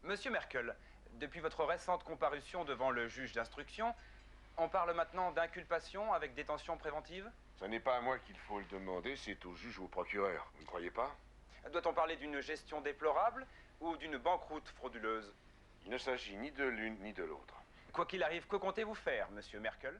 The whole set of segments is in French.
Monsieur Merkel, depuis votre récente comparution devant le juge d'instruction, on parle maintenant d'inculpation avec détention préventive? Ce n'est pas à moi qu'il faut le demander, c'est au juge ou au procureur. Vous ne croyez pas? Doit-on parler d'une gestion déplorable ou d'une banqueroute frauduleuse? Il ne s'agit ni de l'une ni de l'autre. Quoi qu'il arrive, que comptez-vous faire, monsieur Merkel?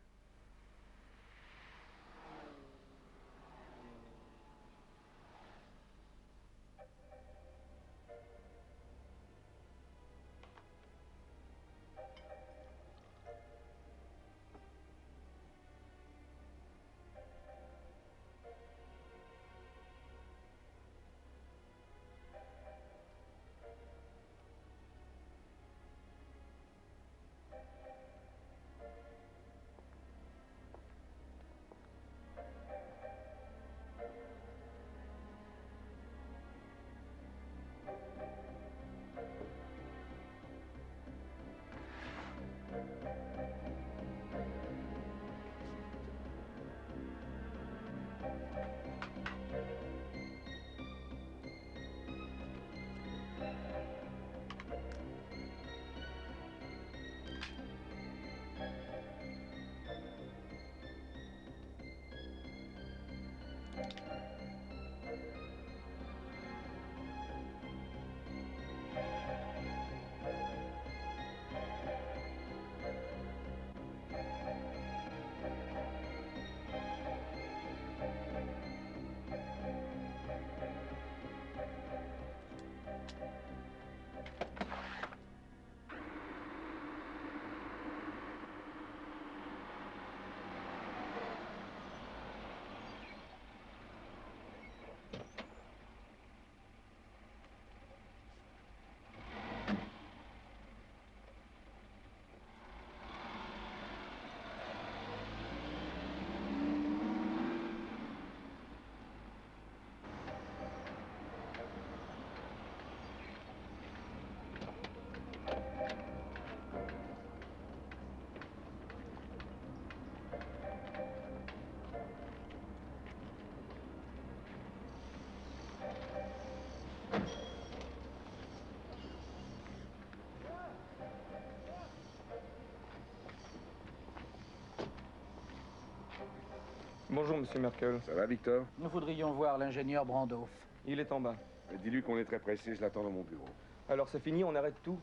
Bonjour, monsieur Merkel. Ça va, Victor? Nous voudrions voir l'ingénieur Brandoff. Il est en bas. Dis-lui qu'on est très pressé, je l'attends dans mon bureau. Alors c'est fini, on arrête tout?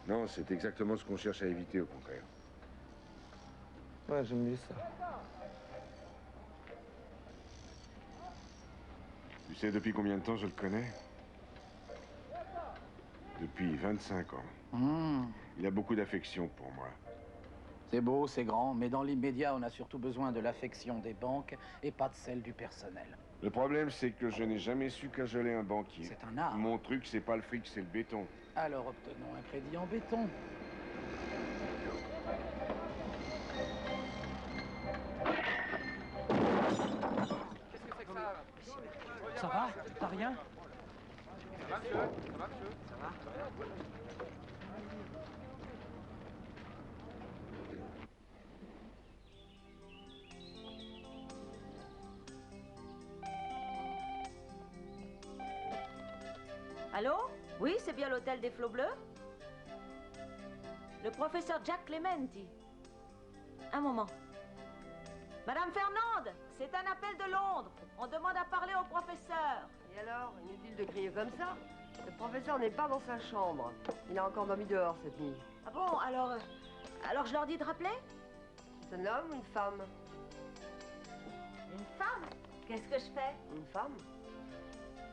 Non, c'est exactement ce qu'on cherche à éviter, au contraire. Ouais, j'aime mieux ça. Tu sais depuis combien de temps je le connais? Depuis 25 ans. Il a beaucoup d'affection pour moi. C'est beau, c'est grand, mais dans l'immédiat, on a surtout besoin de l'affection des banques et pas de celle du personnel. Le problème, c'est que je n'ai jamais su cajoler un banquier. C'est un art. Mon truc, c'est pas le fric, c'est le béton. Alors obtenons un crédit en béton. Qu'est-ce que c'est que ça? Ça va? T'as rien? Ça va, monsieur? Ça va, monsieur? Ça va? Allô? Oui, c'est bien l'hôtel des Flots Bleus? Le professeur Jack Clementi. Un moment. Madame Fernande, c'est un appel de Londres. On demande à parler au professeur. Et alors, inutile de crier comme ça. Le professeur n'est pas dans sa chambre. Il a encore dormi dehors cette nuit. Ah bon, alors je leur dis de rappeler? C'est un homme ou une femme? Une femme? Qu'est-ce que je fais? Une femme?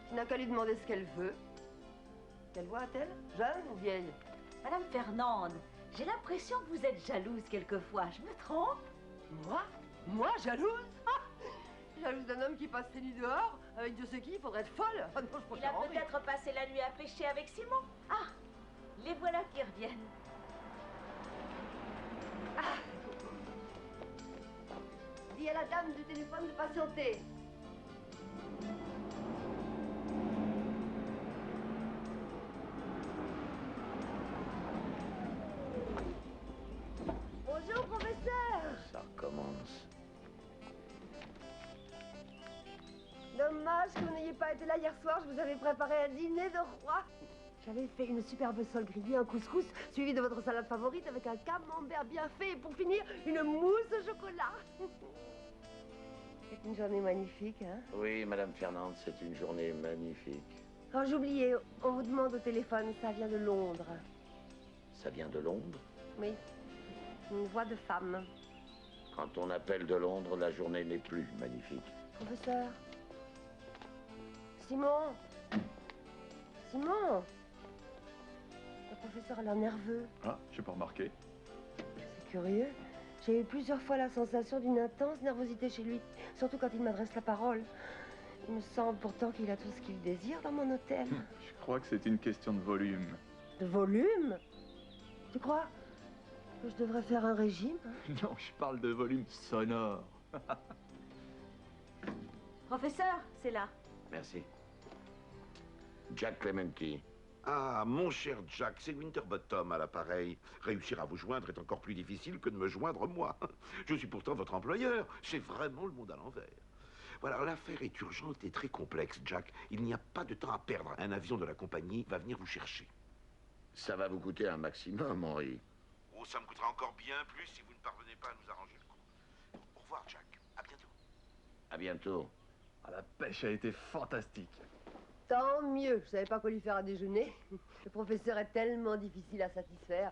Tu n'as qu'à lui demander ce qu'elle veut. Quelle voix a-t-elle? Jeune ou vieille? Madame Fernande, j'ai l'impression que vous êtes jalouse quelquefois. Je me trompe? Moi? Moi, jalouse? Ah, jalouse d'un homme qui passe ses nuits dehors avec Dieu sait qui, il faudrait être folle. Ah non, je Il préfère a Henri. peut-être passé la nuit à pêcher avec Simon. Ah, les voilà qui reviennent. Dis à la dame du téléphone de patienter. Bonjour, professeur. Ça recommence. Dommage que vous n'ayez pas été là hier soir, je vous avais préparé un dîner de roi. J'avais fait une superbe sole grillée, un couscous, suivi de votre salade favorite avec un camembert bien fait et pour finir, une mousse au chocolat. C'est une journée magnifique, hein? Oui, Madame Fernande, c'est une journée magnifique. Oh, j'oubliais, on vous demande au téléphone, ça vient de Londres. Ça vient de Londres. Oui, une voix de femme. Quand on appelle de Londres, la journée n'est plus magnifique. Professeur. Simon. Simon. Le professeur a l'air nerveux. Ah, j'ai pas remarqué. C'est curieux. J'ai eu plusieurs fois la sensation d'une intense nervosité chez lui, surtout quand il m'adresse la parole. Il me semble pourtant qu'il a tout ce qu'il désire dans mon hôtel. Je crois que c'est une question de volume. De volume? Tu crois que je devrais faire un régime? Non, je parle de volume sonore. Professeur, c'est là. Merci. Jack Clementi. Ah, mon cher Jack, c'est Winterbottom à l'appareil. Réussir à vous joindre est encore plus difficile que de me joindre moi. Je suis pourtant votre employeur. C'est vraiment le monde à l'envers. Voilà, l'affaire est urgente et très complexe, Jack. Il n'y a pas de temps à perdre. Un avion de la compagnie va venir vous chercher. Ça va vous coûter un maximum, Henri. Oh, ça me coûtera encore bien plus si vous ne parvenez pas à nous arranger le coup. Au revoir, Jack. À bientôt. À bientôt. Ah, la pêche a été fantastique. Tant mieux, je savais pas quoi lui faire à déjeuner. Le professeur est tellement difficile à satisfaire.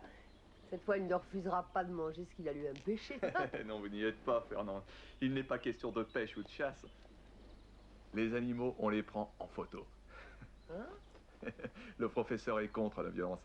Cette fois, il ne refusera pas de manger ce qu'il a lui-même pêché. Non, vous n'y êtes pas, Fernand. Il n'est pas question de pêche ou de chasse. Les animaux, on les prend en photo. Hein? Le professeur est contre la violence.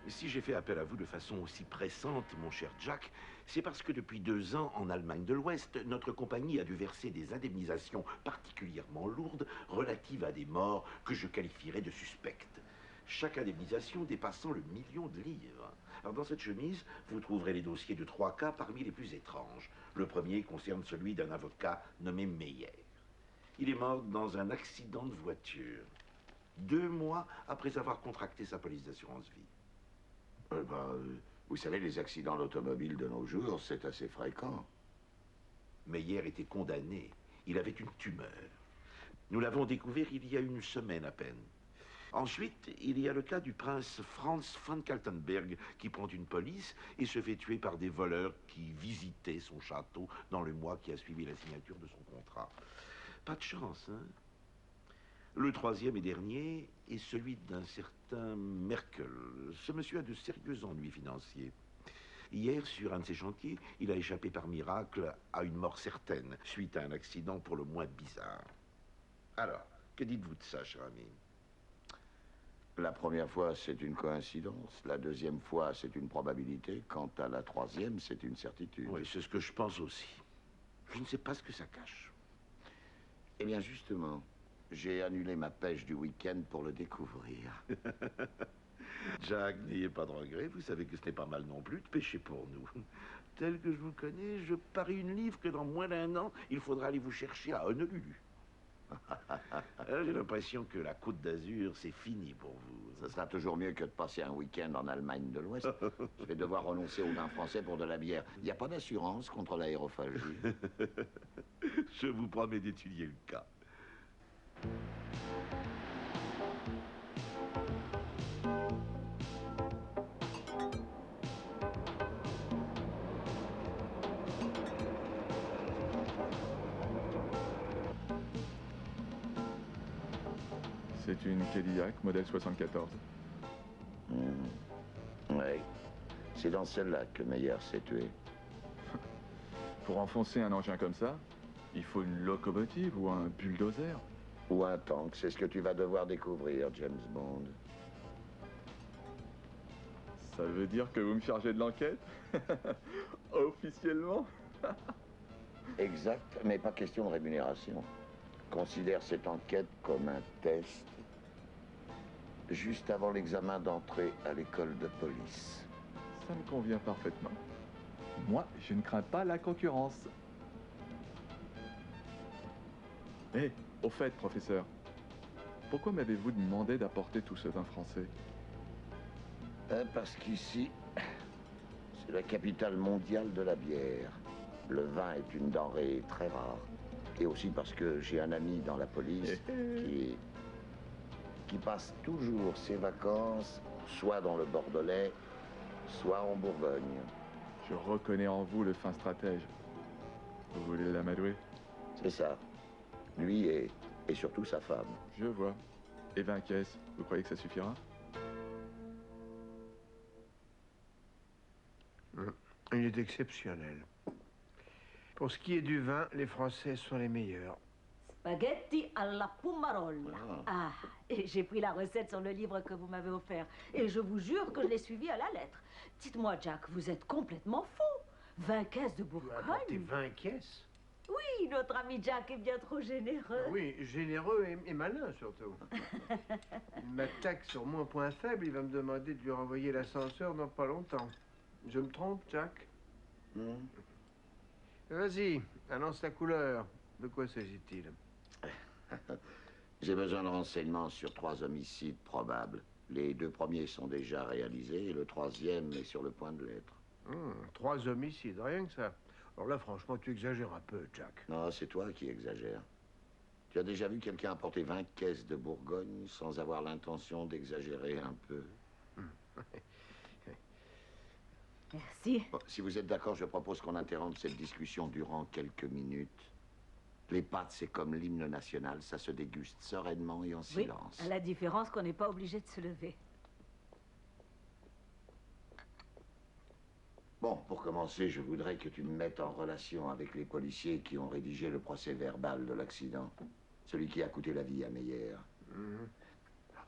Si j'ai fait appel à vous de façon aussi pressante, mon cher Jack, c'est parce que depuis 2 ans, en Allemagne de l'Ouest, notre compagnie a dû verser des indemnisations particulièrement lourdes relatives à des morts que je qualifierais de suspectes. Chaque indemnisation dépassant le 1 000 000 de livres. Alors dans cette chemise, vous trouverez les dossiers de 3 cas parmi les plus étranges. Le premier concerne celui d'un avocat nommé Meyer. Il est mort dans un accident de voiture, 2 mois après avoir contracté sa police d'assurance vie. Vous savez, les accidents d'automobile de nos jours, c'est assez fréquent. Meyer était condamné. Il avait une tumeur. Nous l'avons découvert il y a 1 semaine à peine. Ensuite, il y a le cas du prince Franz von Kaltenberg qui prend une police et se fait tuer par des voleurs qui visitaient son château dans le mois qui a suivi la signature de son contrat. Pas de chance, hein? Le troisième et dernier est celui d'un certain Merkel. Ce monsieur a de sérieux ennuis financiers. Hier, sur un de ses chantiers, il a échappé par miracle à une mort certaine, suite à un accident pour le moins bizarre. Alors, que dites-vous de ça, cher ami? La première fois, c'est une coïncidence. La deuxième fois, c'est une probabilité. Quant à la troisième, c'est une certitude. Oui, c'est ce que je pense aussi. Je ne sais pas ce que ça cache. Eh bien, justement, j'ai annulé ma pêche du week-end pour le découvrir. Jack, n'ayez pas de regrets. Vous savez que ce n'est pas mal non plus de pêcher pour nous. Tel que je vous connais, je parie 1 livre que dans moins d'1 an, il faudra aller vous chercher à Honolulu. J'ai l'impression que la Côte d'Azur, c'est fini pour vous. Ce sera toujours mieux que de passer un week-end en Allemagne de l'Ouest. Je vais devoir renoncer au vin français pour de la bière. Il n'y a pas d'assurance contre l'aérophagie. Je vous promets d'étudier le cas. C'est une Cadillac, modèle 74. Oui. C'est dans celle-là que Meyer s'est tué. Pour enfoncer un engin comme ça, il faut une locomotive ou un bulldozer. Ou un tank, c'est ce que tu vas devoir découvrir, James Bond. Ça veut dire que vous me chargez de l'enquête? Officiellement? Exact, mais pas question de rémunération. Considère cette enquête comme un test juste avant l'examen d'entrée à l'école de police. Ça me convient parfaitement. Moi, je ne crains pas la concurrence. Eh, au fait, professeur, pourquoi m'avez-vous demandé d'apporter tout ce vin français? Parce qu'ici, c'est la capitale mondiale de la bière. Le vin est une denrée très rare. Et aussi parce que j'ai un ami dans la police qui passe toujours ses vacances soit dans le Bordelais, soit en Bourgogne. Je reconnais en vous le fin stratège. Vous voulez l'amadouer? C'est ça. Lui et surtout sa femme. Je vois. Et 20 caisses, vous croyez que ça suffira? Il est exceptionnel. Pour ce qui est du vin, les Français sont les meilleurs. Spaghetti alla pomarolla. Ah, et j'ai pris la recette sur le livre que vous m'avez offert. Et je vous jure que je l'ai suivi à la lettre. Dites-moi, Jack, vous êtes complètement fou. 20 caisses de Tu as apporté Bourgogne. 20 caisses? Oui, notre ami Jack est bien trop généreux. Oui, généreux et malin surtout. Il m'attaque sur mon point faible, il va me demander de lui renvoyer l'ascenseur dans pas longtemps. Je me trompe, Jack? Vas-y, annonce la couleur. De quoi s'agit-il? J'ai besoin de renseignements sur 3 homicides probables. Les 2 premiers sont déjà réalisés et le 3e est sur le point de l'être. 3 homicides, rien que ça. Alors là, franchement, tu exagères un peu, Jack. Non, c'est toi qui exagères. Tu as déjà vu quelqu'un apporter 20 caisses de Bourgogne sans avoir l'intention d'exagérer un peu? Merci. Bon, si vous êtes d'accord, je propose qu'on interrompe cette discussion durant quelques minutes. Les pâtes, c'est comme l'hymne national, ça se déguste sereinement et en silence. Oui, à la différence qu'on n'est pas obligé de se lever. Bon, pour commencer, je voudrais que tu me mettes en relation avec les policiers qui ont rédigé le procès-verbal de l'accident. Celui qui a coûté la vie à Meyer.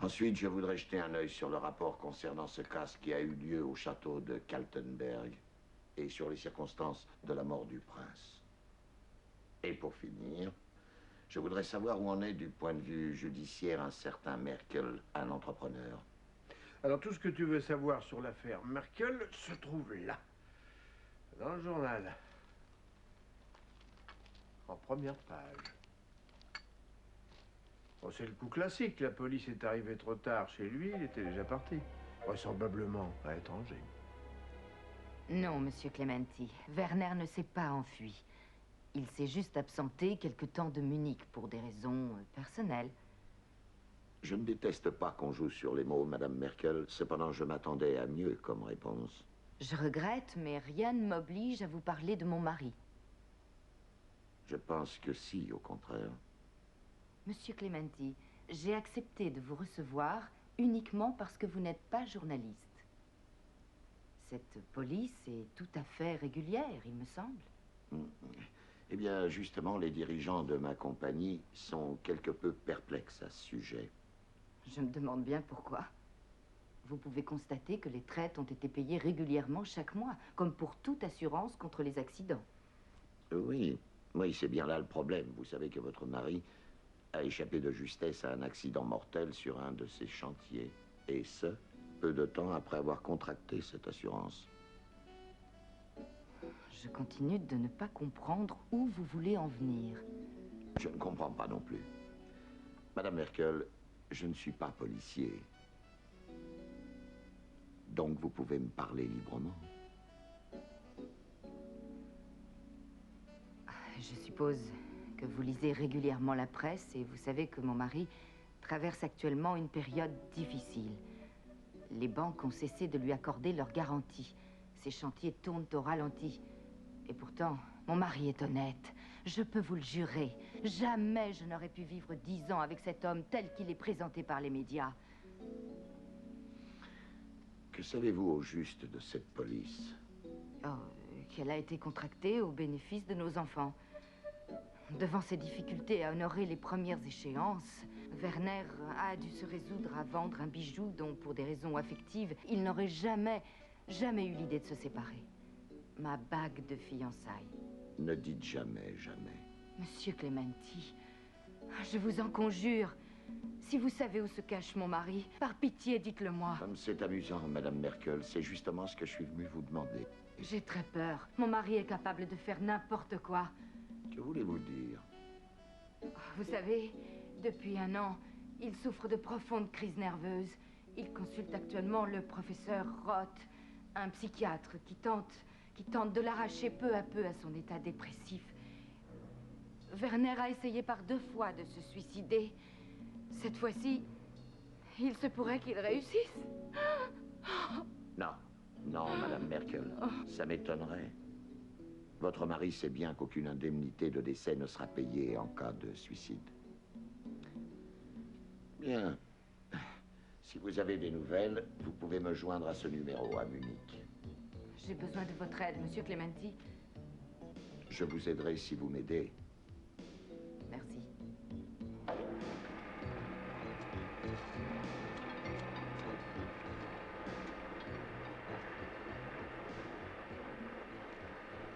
Ensuite, je voudrais jeter un œil sur le rapport concernant ce casse qui a eu lieu au château de Kaltenberg et sur les circonstances de la mort du prince. Et pour finir, je voudrais savoir où en est du point de vue judiciaire un certain Merkel, un entrepreneur. Alors, tout ce que tu veux savoir sur l'affaire Merkel se trouve là, dans le journal. En première page. Bon, c'est le coup classique. La police est arrivée trop tard chez lui, il était déjà parti. Vraisemblablement à l'étranger. Non, monsieur Clementi. Werner ne s'est pas enfui. Il s'est juste absenté quelque temps de Munich pour des raisons personnelles. Je ne déteste pas qu'on joue sur les mots, Madame Merkel. Cependant, je m'attendais à mieux comme réponse. Je regrette, mais rien ne m'oblige à vous parler de mon mari. Je pense que si, au contraire. Monsieur Clementi, j'ai accepté de vous recevoir uniquement parce que vous n'êtes pas journaliste. Cette police est tout à fait régulière, il me semble. Eh bien, justement, les dirigeants de ma compagnie sont quelque peu perplexes à ce sujet. Je me demande bien pourquoi. Vous pouvez constater que les traites ont été payées régulièrement chaque mois, comme pour toute assurance contre les accidents. Oui, c'est bien là le problème. Vous savez que votre mari a échappé de justesse à un accident mortel sur un de ses chantiers. Et ce, peu de temps après avoir contracté cette assurance. Je continue de ne pas comprendre où vous voulez en venir. Je ne comprends pas non plus. Madame Merkel, je ne suis pas policier. Donc vous pouvez me parler librement. Je suppose que vous lisez régulièrement la presse et vous savez que mon mari traverse actuellement une période difficile. Les banques ont cessé de lui accorder leurs garanties. Ses chantiers tournent au ralenti. Et pourtant, mon mari est honnête. Je peux vous le jurer. Jamais je n'aurais pu vivre 10 ans avec cet homme tel qu'il est présenté par les médias. Que savez-vous au juste de cette police? Oh, qu'elle a été contractée au bénéfice de nos enfants. Devant ses difficultés à honorer les premières échéances, Werner a dû se résoudre à vendre un bijou dont, pour des raisons affectives, il n'aurait jamais eu l'idée de se séparer. Ma bague de fiançailles. Ne dites jamais, jamais. Monsieur Clementi, je vous en conjure, si vous savez où se cache mon mari, par pitié, dites-le-moi. Comme c'est amusant, Madame Merkel, c'est justement ce que je suis venu vous demander. J'ai très peur. Mon mari est capable de faire n'importe quoi. Que voulez-vous dire? Vous savez, depuis 1 an, il souffre de profondes crises nerveuses. Il consulte actuellement le professeur Roth, un psychiatre qui tente de l'arracher peu à peu à son état dépressif. Werner a essayé par 2 fois de se suicider. Cette fois-ci, il se pourrait qu'il réussisse. Non, non, Madame Merkel, ça m'étonnerait. Votre mari sait bien qu'aucune indemnité de décès ne sera payée en cas de suicide. Bien. Si vous avez des nouvelles, vous pouvez me joindre à ce numéro à Munich. J'ai besoin de votre aide, Monsieur Clementi. Je vous aiderai si vous m'aidez. Merci.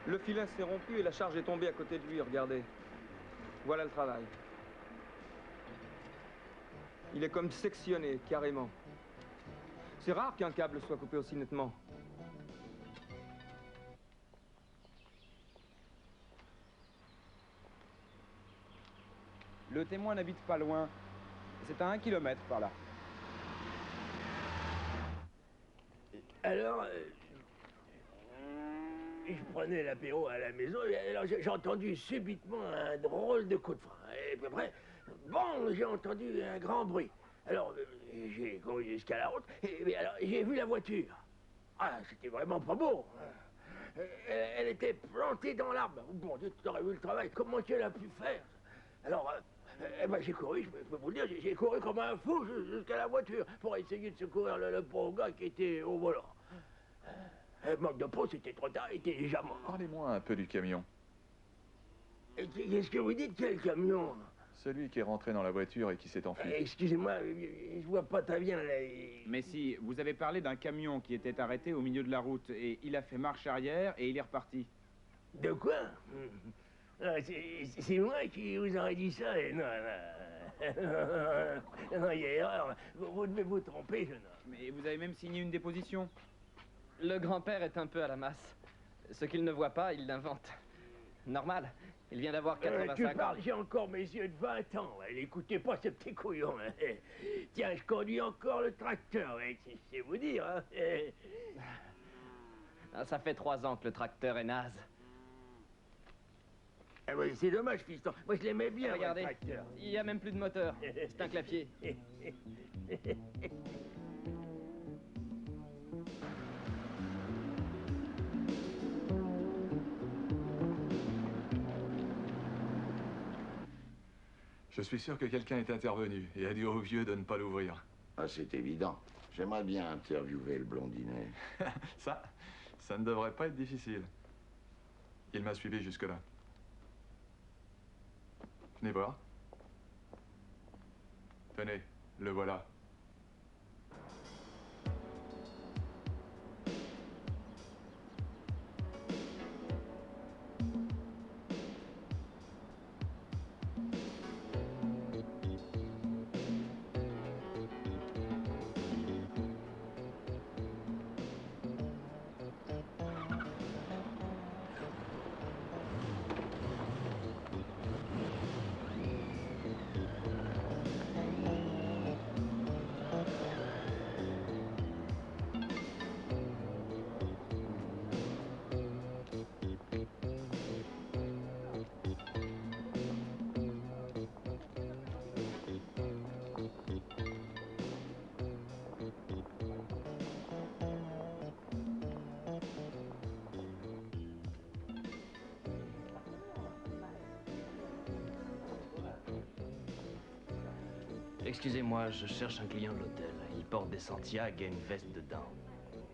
Le filin s'est rompu et la charge est tombée à côté de lui, regardez. Voilà le travail. Il est comme sectionné, carrément. C'est rare qu'un câble soit coupé aussi nettement. Le témoin n'habite pas loin. C'est à 1 kilomètre par là. Alors, je prenais l'apéro à la maison et alors j'ai entendu subitement un drôle de coup de frein. Et puis après, bon, j'ai entendu un grand bruit. Alors, j'ai couru jusqu'à la route et alors j'ai vu la voiture. Ah, c'était vraiment pas beau. Elle était plantée dans l'arbre. Bon Dieu, tu aurais vu le travail. Comment tu l'as pu faire? Alors, j'ai couru, je peux vous le dire, j'ai couru comme un fou jusqu'à la voiture pour essayer de secourir le pauvre gars qui était au volant. Manque de peau, c'était trop tard, il était déjà mort. Parlez-moi un peu du camion. Qu'est-ce que vous dites, quel camion? Celui qui est rentré dans la voiture et qui s'est enfui. Excusez-moi, je vois pas très bien là. Mais si, vous avez parlé d'un camion qui était arrêté au milieu de la route et il a fait marche arrière et il est reparti. De quoi? C'est moi qui vous aurais dit ça. Non, il y a erreur. Vous devez vous tromper, jeune homme. Mais vous avez même signé une déposition. Le grand-père est un peu à la masse. Ce qu'il ne voit pas, il l'invente. Normal, il vient d'avoir 85 tu ans. parles, j'ai encore mes yeux de 20 ans. N'écoutez pas ce petit couillon. Tiens, je conduis encore le tracteur, c'est vous dire. Hein. Ça fait 3 ans que le tracteur est naze. Ah oui, c'est dommage, fiston. Moi, je l'aimais bien, regardez, le tracteur. Il n'y a même plus de moteur. C'est un clapier. Je suis sûr que quelqu'un est intervenu et a dit au vieux de ne pas l'ouvrir. Ah, c'est évident. J'aimerais bien interviewer le blondinet. Ça ne devrait pas être difficile. Il m'a suivi jusque-là. Venez voir. Tenez, le voilà. Excusez-moi, je cherche un client de l'hôtel. Il porte des Santiago et une veste de daim.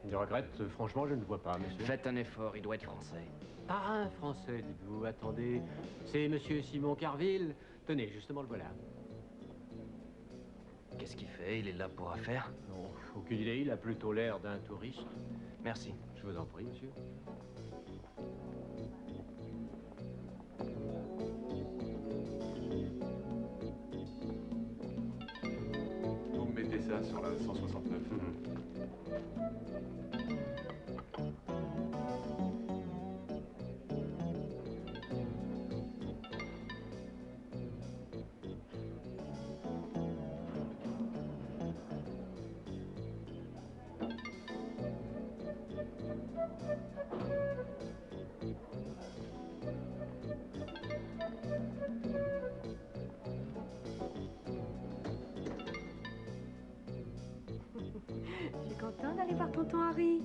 Je regrette, franchement, je ne vois pas, monsieur. Faites un effort, il doit être français. Ah, un français, dites-vous. Attendez, c'est monsieur Simon Carville. Tenez, justement, le voilà. Qu'est-ce qu'il fait? Il est là pour affaires? Non, aucune idée, il a plutôt l'air d'un touriste. Merci. Je vous en prie, monsieur. Vous me mettez ça sur la 169. Je suis contente d'aller voir tonton Harry.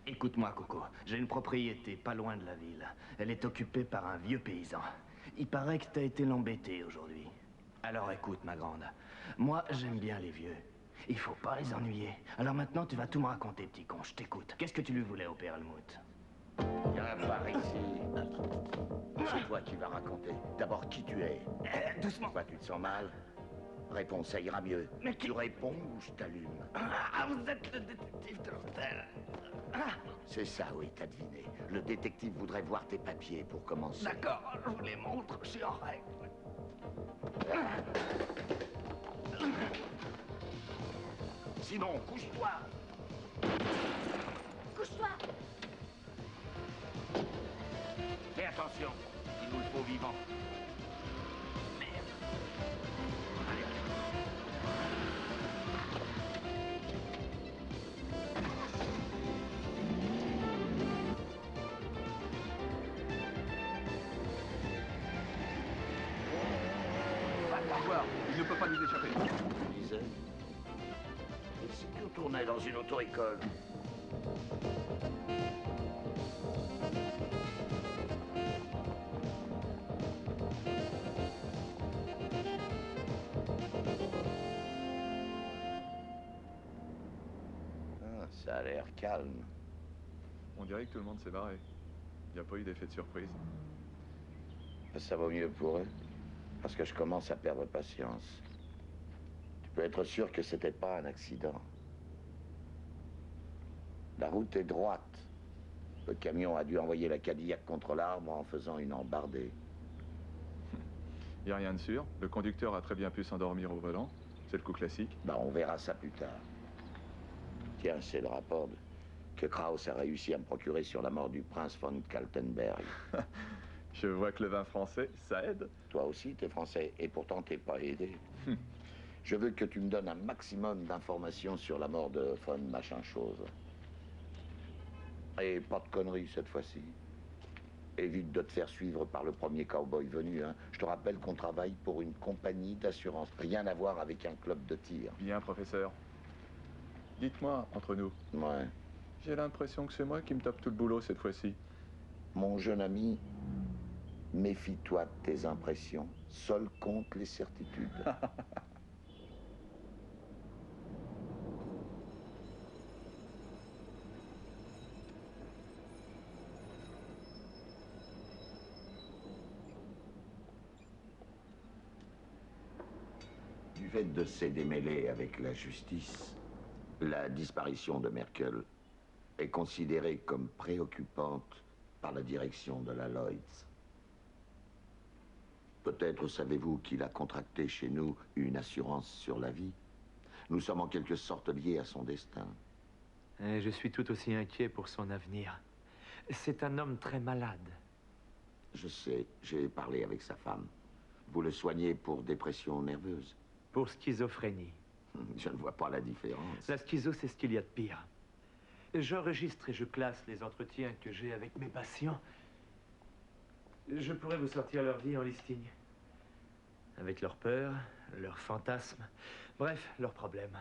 Écoute-moi, Coco. J'ai une propriété pas loin de la ville. Elle est occupée par un vieux paysan. Il paraît que t'as été l'embêter aujourd'hui. Alors écoute, ma grande. Moi, j'aime bien les vieux. Il faut pas les ennuyer. Alors maintenant, tu vas tout me raconter, petit con. Je t'écoute. Qu'est-ce que tu lui voulais au père Helmut? Viens par ici. C'est toi qui vas raconter. D'abord, qui tu es. Doucement. Quoi, tu te sens mal? Réponds, ça ira mieux. Mais qui... Tu réponds ou je t'allume? Ah, vous êtes le détective de l'hôtel. C'est ça, oui, t'as deviné. Le détective voudrait voir tes papiers pour commencer. D'accord, je vous les montre, je suis en règle. Simon, couche-toi. Couche-toi. Fais attention, il nous le faut vivant. Il ne peut pas nous échapper. Tu disais? Et si tu retournais dans une auto-école? Ah, ça a l'air calme. On dirait que tout le monde s'est barré. Il n'y a pas eu d'effet de surprise. Ça vaut mieux pour eux, parce que je commence à perdre patience. Tu peux être sûr que c'était pas un accident. La route est droite. Le camion a dû envoyer la Cadillac contre l'arbre en faisant une embardée. Il n'y a rien de sûr. Le conducteur a très bien pu s'endormir au volant. C'est le coup classique. Bah, on verra ça plus tard. Tiens, c'est le rapport que Krauss a réussi à me procurer sur la mort du prince von Kaltenberg. Je vois que le vin français, ça aide. Toi aussi, t'es français, et pourtant t'es pas aidé. Je veux que tu me donnes un maximum d'informations sur la mort de von machin chose. Et pas de conneries cette fois-ci. Évite de te faire suivre par le premier cow-boy venu, hein. Je te rappelle qu'on travaille pour une compagnie d'assurance. Rien à voir avec un club de tir. Bien, professeur. Dites-moi, entre nous. Ouais. J'ai l'impression que c'est moi qui me tape tout le boulot cette fois-ci. Mon jeune ami, méfie-toi de tes impressions. Seul compte les certitudes. Du fait de ses démêlés avec la justice, la disparition de Merkel est considérée comme préoccupante par la direction de la Lloyds. Peut-être savez-vous qu'il a contracté chez nous une assurance sur la vie. Nous sommes en quelque sorte liés à son destin. Je suis tout aussi inquiet pour son avenir. C'est un homme très malade. Je sais, j'ai parlé avec sa femme. Vous le soignez pour dépression nerveuse? Pour schizophrénie. Je ne vois pas la différence. La schizo, c'est ce qu'il y a de pire. J'enregistre et je classe les entretiens que j'ai avec mes patients. Je pourrais vous sortir leur vie en listing. Avec leurs peurs, leurs fantasmes, bref, leurs problèmes.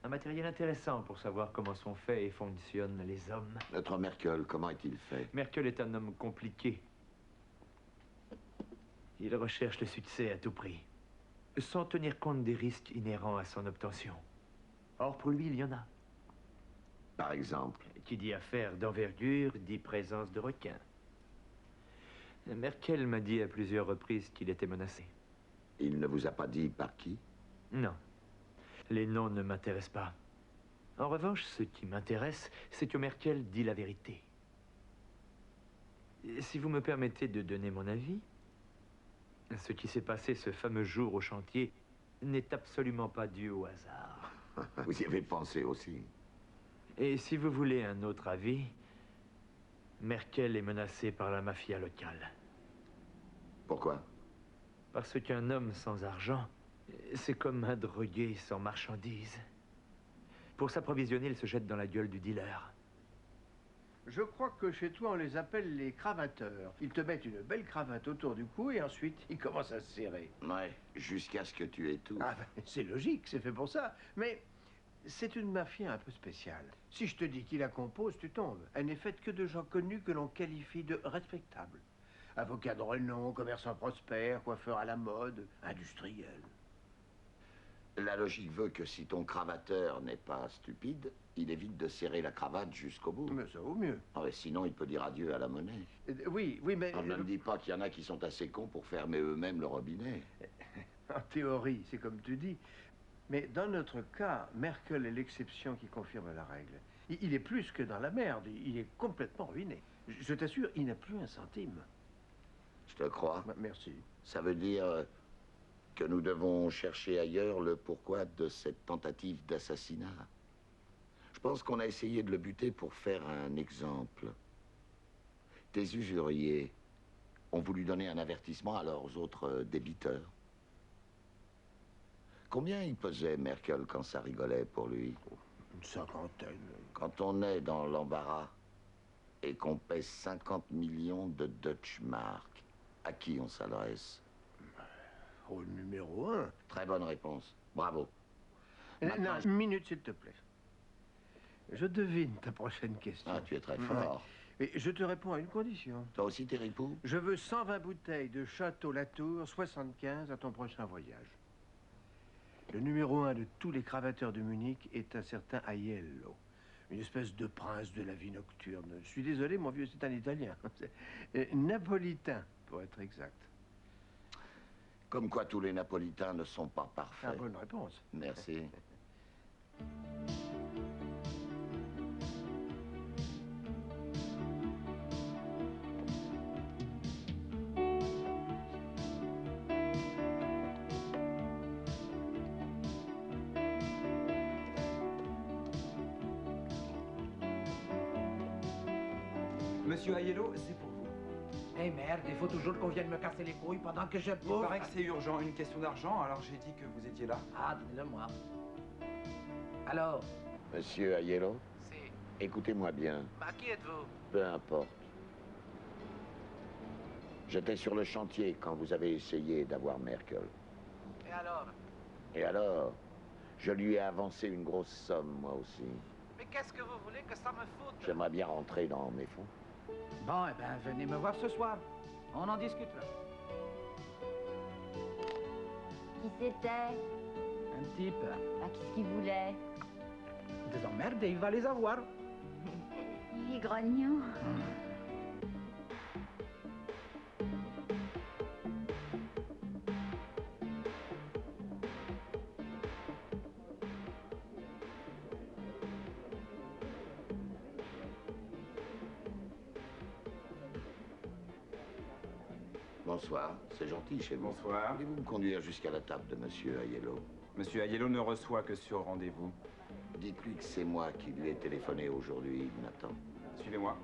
Un matériel intéressant pour savoir comment sont faits et fonctionnent les hommes. Notre Merkel, comment est-il fait? Merkel est un homme compliqué. Il recherche le succès à tout prix, sans tenir compte des risques inhérents à son obtention. Or, pour lui, il y en a. Par exemple? Qui dit affaire d'envergure, dit présence de requins. Merkel m'a dit à plusieurs reprises qu'il était menacé. Il ne vous a pas dit par qui? Non. Les noms ne m'intéressent pas. En revanche, ce qui m'intéresse, c'est que Merkel dit la vérité. Et si vous me permettez de donner mon avis, ce qui s'est passé ce fameux jour au chantier n'est absolument pas dû au hasard. Vous y avez pensé aussi? Et si vous voulez un autre avis, Merkel est menacée par la mafia locale. Pourquoi? Parce qu'un homme sans argent, c'est comme un drogué sans marchandises. Pour s'approvisionner, il se jette dans la gueule du dealer. Je crois que chez toi, on les appelle les cravateurs. Ils te mettent une belle cravate autour du cou et ensuite, ils commencent à se serrer. Ouais, jusqu'à ce que tu aies tout. Ah, ben, c'est logique, c'est fait pour ça. Mais c'est une mafia un peu spéciale. Si je te dis qui la compose, tu tombes. Elle n'est faite que de gens connus que l'on qualifie de respectables. Avocats de renom, commerçants prospères, coiffeurs à la mode, industriels. La logique veut que si ton cravateur n'est pas stupide, il évite de serrer la cravate jusqu'au bout. Mais ça vaut mieux. Ah, mais sinon, il peut dire adieu à la monnaie. Oui, mais... On ne me dit pas qu'il y en a qui sont assez cons pour fermer eux-mêmes le robinet. En théorie, c'est comme tu dis. Mais dans notre cas, Merkel est l'exception qui confirme la règle. Il est plus que dans la merde, il est complètement ruiné. Je t'assure, il n'a plus un centime. Je te crois. Merci. Ça veut dire que nous devons chercher ailleurs le pourquoi de cette tentative d'assassinat. Je pense qu'on a essayé de le buter pour faire un exemple. Tes usuriers ont voulu donner un avertissement à leurs autres débiteurs. Combien il pesait, Merkel, quand ça rigolait pour lui? Une cinquantaine. Quand on est dans l'embarras et qu'on pèse 50 millions de Deutsche Mark, à qui on s'adresse? Au numéro 1. Très bonne réponse. Bravo. Non, une minute, s'il te plaît. Je devine ta prochaine question. Ah, tu es très fort. Et je te réponds à une condition. Toi aussi, t'es ripoux? Je veux 120 bouteilles de Château Latour 75 à ton prochain voyage. Le numéro 1 de tous les cravateurs de Munich est un certain Aiello. Une espèce de prince de la vie nocturne. Je suis désolé, mon vieux, c'est un Italien. Napolitain, pour être exact. Comme quoi tous les Napolitains ne sont pas parfaits. Ah, bonne réponse. Merci. Monsieur Aiello, c'est pour vous. Eh merde, il faut toujours qu'on vienne me casser les couilles pendant que je... Il paraît que c'est urgent, une question d'argent, alors j'ai dit que vous étiez là. Ah, donnez-le-moi. Alors? Monsieur Aiello? Si. Écoutez-moi bien. Bah, qui êtes-vous? Peu importe. J'étais sur le chantier quand vous avez essayé d'avoir Merkel. Et alors? Et alors? Je lui ai avancé une grosse somme, moi aussi. Mais qu'est-ce que vous voulez que ça me foute? J'aimerais bien rentrer dans mes fonds. Bon, eh ben, venez me voir ce soir. On en discute là. Qui c'était? Un type. Ah, qu'est-ce qu'il voulait? Des emmerdes et il va les avoir. Il est grognon. Bonsoir, c'est gentil chez vous. Bonsoir. Voulez-vous me conduire jusqu'à la table de Monsieur Aiello? Monsieur Aiello ne reçoit que sur rendez-vous. Dites-lui que c'est moi qui lui ai téléphoné aujourd'hui, il m'attend. Suivez-moi.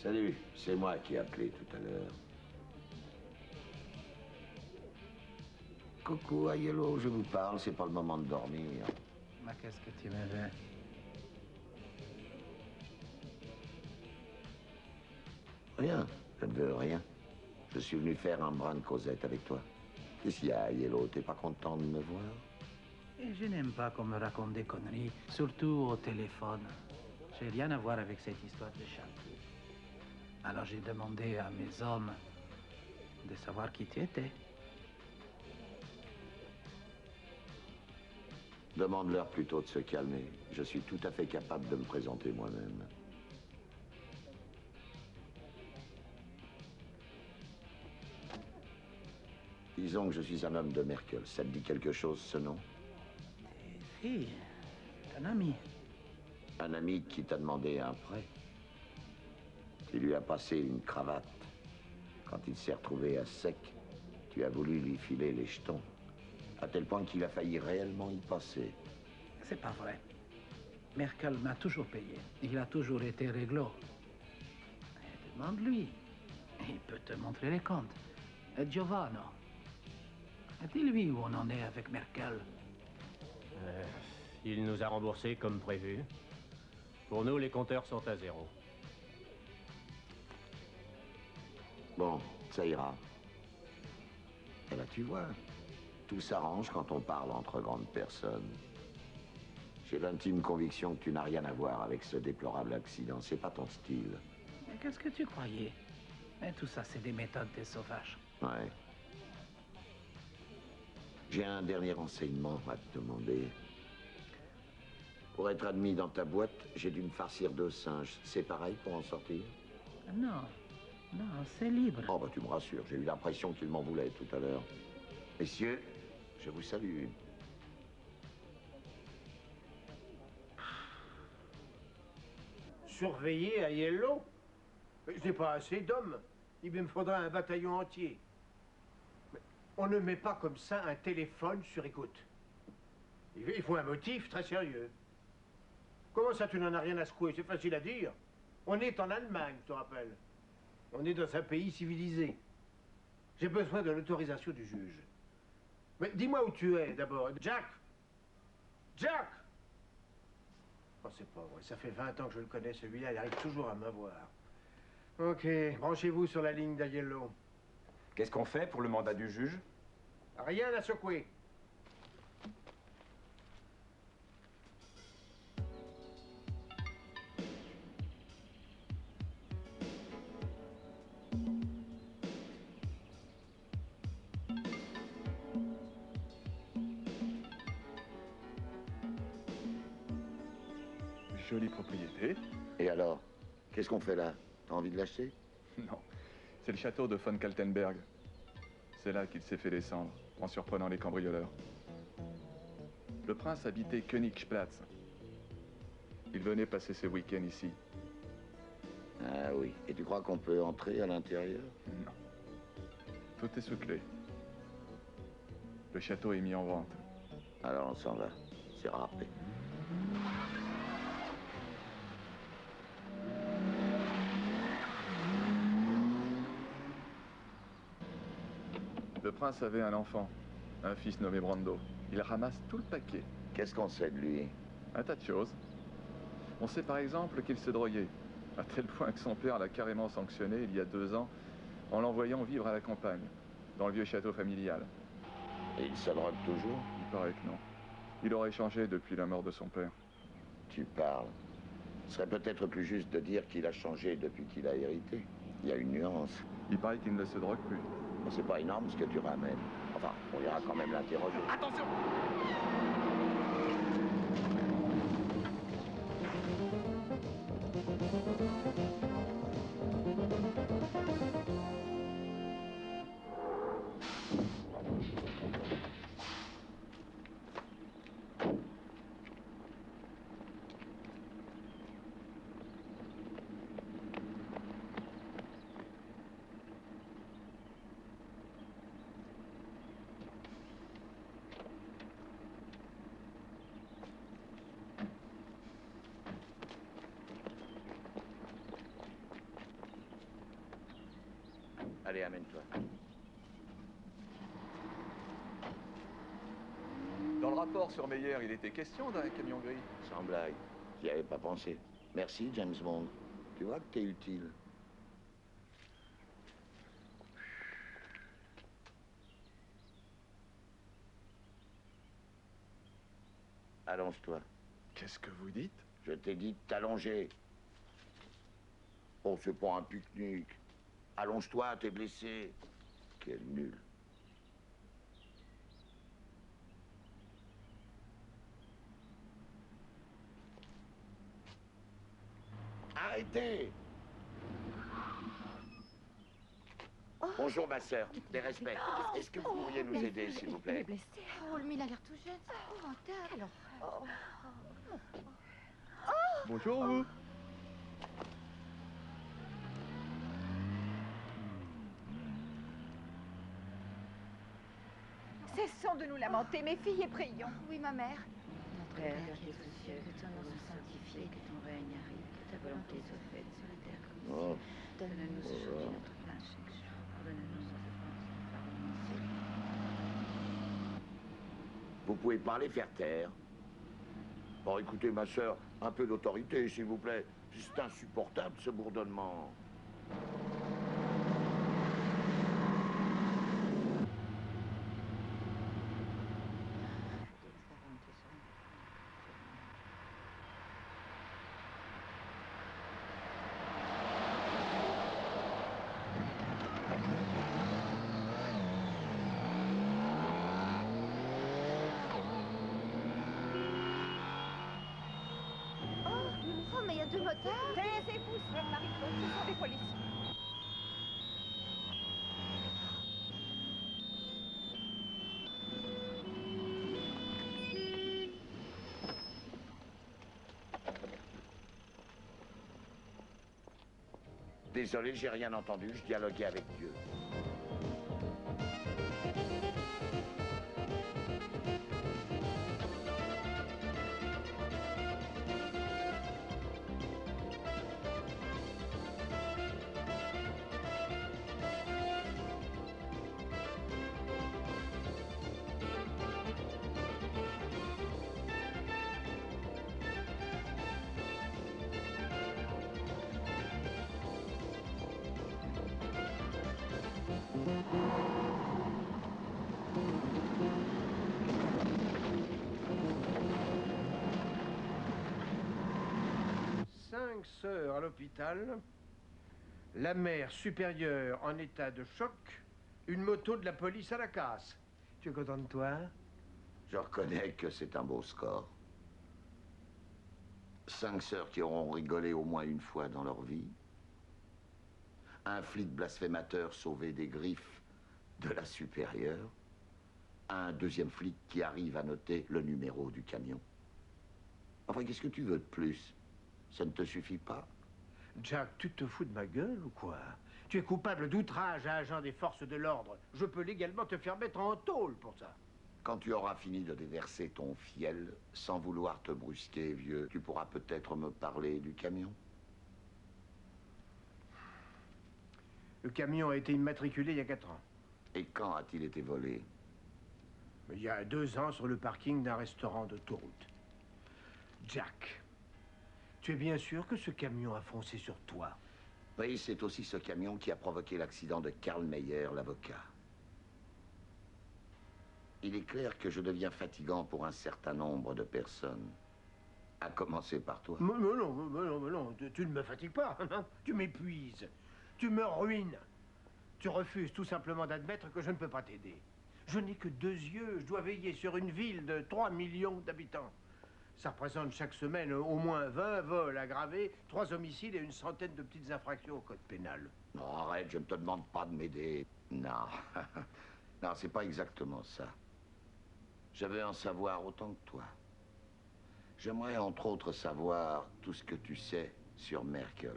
Salut, c'est moi qui ai appelé tout à l'heure. Coucou, Aiello, je vous parle, c'est pas le moment de dormir. Mais qu'est-ce que tu me veux? Rien, je ne veux rien. Je suis venu faire un brin de causette avec toi. Qu'est-ce qu'il y a, Aiello? T'es pas content de me voir? Et je n'aime pas qu'on me raconte des conneries, surtout au téléphone. J'ai rien à voir avec cette histoire de château. Alors j'ai demandé à mes hommes de savoir qui tu étais. Demande-leur plutôt de se calmer. Je suis tout à fait capable de me présenter moi-même. Disons que je suis un homme de Merkel. Ça te dit quelque chose, ce nom? Si, un ami. Un ami qui t'a demandé un prêt. Tu lui as passé une cravate. Quand il s'est retrouvé à sec, tu as voulu lui filer les jetons. À tel point qu'il a failli réellement y passer. C'est pas vrai. Merkel m'a toujours payé. Il a toujours été réglo. Demande-lui. Il peut te montrer les comptes. Giovanni. Dis-lui où on en est avec Merkel. Il nous a remboursé comme prévu. Pour nous, les compteurs sont à zéro. Bon, ça ira. Et là, tu vois, tout s'arrange quand on parle entre grandes personnes. J'ai l'intime conviction que tu n'as rien à voir avec ce déplorable accident. C'est pas ton style. Mais qu'est-ce que tu croyais? Mais tout ça, c'est des méthodes des sauvages. Ouais. J'ai un dernier renseignement à te demander. Pour être admis dans ta boîte, j'ai dû me farcir 2 singes. C'est pareil pour en sortir? Non, non, c'est libre. Oh, bah tu me rassures. J'ai eu l'impression qu'il m'en voulait tout à l'heure. Messieurs, je vous salue. Surveiller à Yellow? Je n'ai pas assez d'hommes. Il me faudra un bataillon entier. Mais on ne met pas comme ça un téléphone sur écoute. Il faut un motif très sérieux. Comment ça, tu n'en as rien à secouer? C'est facile à dire. On est en Allemagne, je te rappelle. On est dans un pays civilisé. J'ai besoin de l'autorisation du juge. Mais dis-moi où tu es, d'abord. Jack! Jack! Oh, c'est pas vrai. Ça fait 20 ans que je le connais, celui-là. Il arrive toujours à m'avoir. Ok, branchez-vous sur la ligne d'Aiello. Qu'est-ce qu'on fait pour le mandat du juge? Rien à secouer. Jolie propriété. Et alors? Qu'est-ce qu'on fait là? T'as envie de l'acheter? Non, c'est le château de von Kaltenberg. C'est là qu'il s'est fait descendre, en surprenant les cambrioleurs. Le prince habitait Königsplatz. Il venait passer ses week-ends ici. Ah oui. Et tu crois qu'on peut entrer à l'intérieur? Non. Tout est sous clé. Le château est mis en vente. Alors on s'en va. C'est râpé. Le prince avait un enfant, un fils nommé Brando. Il ramasse tout le paquet. Qu'est-ce qu'on sait de lui? Un tas de choses. On sait par exemple qu'il se droguait, à tel point que son père l'a carrément sanctionné il y a 2 ans en l'envoyant vivre à la campagne, dans le vieux château familial. Et il se drogue toujours? Il paraît que non. Il aurait changé depuis la mort de son père. Tu parles. Ce serait peut-être plus juste de dire qu'il a changé depuis qu'il a hérité. Il y a une nuance. Il paraît qu'il ne se drogue plus. C'est pas énorme ce que tu ramènes. Enfin, on ira quand même l'interroger. Attention! Allez, amène-toi. Dans le rapport sur Meyer, il était question d'un camion gris. Sans blague. J'y avais pas pensé. Merci, James Bond. Tu vois que t'es utile. Allonge-toi. Qu'est-ce que vous dites? Je t'ai dit de t'allonger. Oh, c'est pas un pique-nique. Allonge-toi, t'es blessé. Quel nul. Arrêtez! Bonjour, ma sœur. Des respects. Est-ce que vous pourriez nous aider, s'il vous plaît? Oh, mais il a l'air tout jeune. Oh, quelle horreur. Bonjour, vous. Cessons de nous lamenter, mes filles, et prions. Oui, ma mère. Notre Père qui es aux cieux, que ton nom soit sanctifié, que ton règne arrive, que ta volonté soit faite sur la terre comme au ciel. Donne-nous aujourd'hui notre pain chaque jour. Pardonne-nous nos offenses, pardonne-nous aussi. Vous pouvez pas les faire taire. Bon, écoutez, ma sœur, un peu d'autorité, s'il vous plaît. C'est insupportable, ce bourdonnement. Oh, mais il y a deux motards. Taisez-vous, sœur Marie-Claude, ce sont des policiers. Désolé, j'ai rien entendu, je dialoguais avec Dieu. Cinq sœurs à l'hôpital, la mère supérieure en état de choc, une moto de la police à la casse. Tu es content de toi? Je reconnais que c'est un beau score. 5 sœurs qui auront rigolé au moins une fois dans leur vie. Un flic blasphémateur sauvé des griffes de la supérieure. Un deuxième flic qui arrive à noter le numéro du camion. Enfin, qu'est-ce que tu veux de plus? Ça ne te suffit pas? Jack, tu te fous de ma gueule ou quoi? Tu es coupable d'outrage à agent des forces de l'ordre. Je peux légalement te faire mettre en tôle pour ça. Quand tu auras fini de déverser ton fiel, sans vouloir te brusquer, vieux, tu pourras peut-être me parler du camion. Le camion a été immatriculé il y a 4 ans. Et quand a-t-il été volé? Il y a 2 ans sur le parking d'un restaurant d'autoroute. Jack, tu es bien sûr que ce camion a foncé sur toi? Oui, c'est aussi ce camion qui a provoqué l'accident de Karl Meyer, l'avocat. Il est clair que je deviens fatigant pour un certain nombre de personnes. À commencer par toi. Mais non, tu ne me fatigues pas, non? Tu m'épuises, tu me ruines. Tu refuses tout simplement d'admettre que je ne peux pas t'aider. Je n'ai que 2 yeux, je dois veiller sur une ville de 3 millions d'habitants. Ça représente chaque semaine au moins 20 vols aggravés, 3 homicides et une centaine de petites infractions au code pénal. Non, arrête, je ne te demande pas de m'aider. Non, non, c'est pas exactement ça. Je veux en savoir autant que toi. J'aimerais entre autres savoir tout ce que tu sais sur Merkel.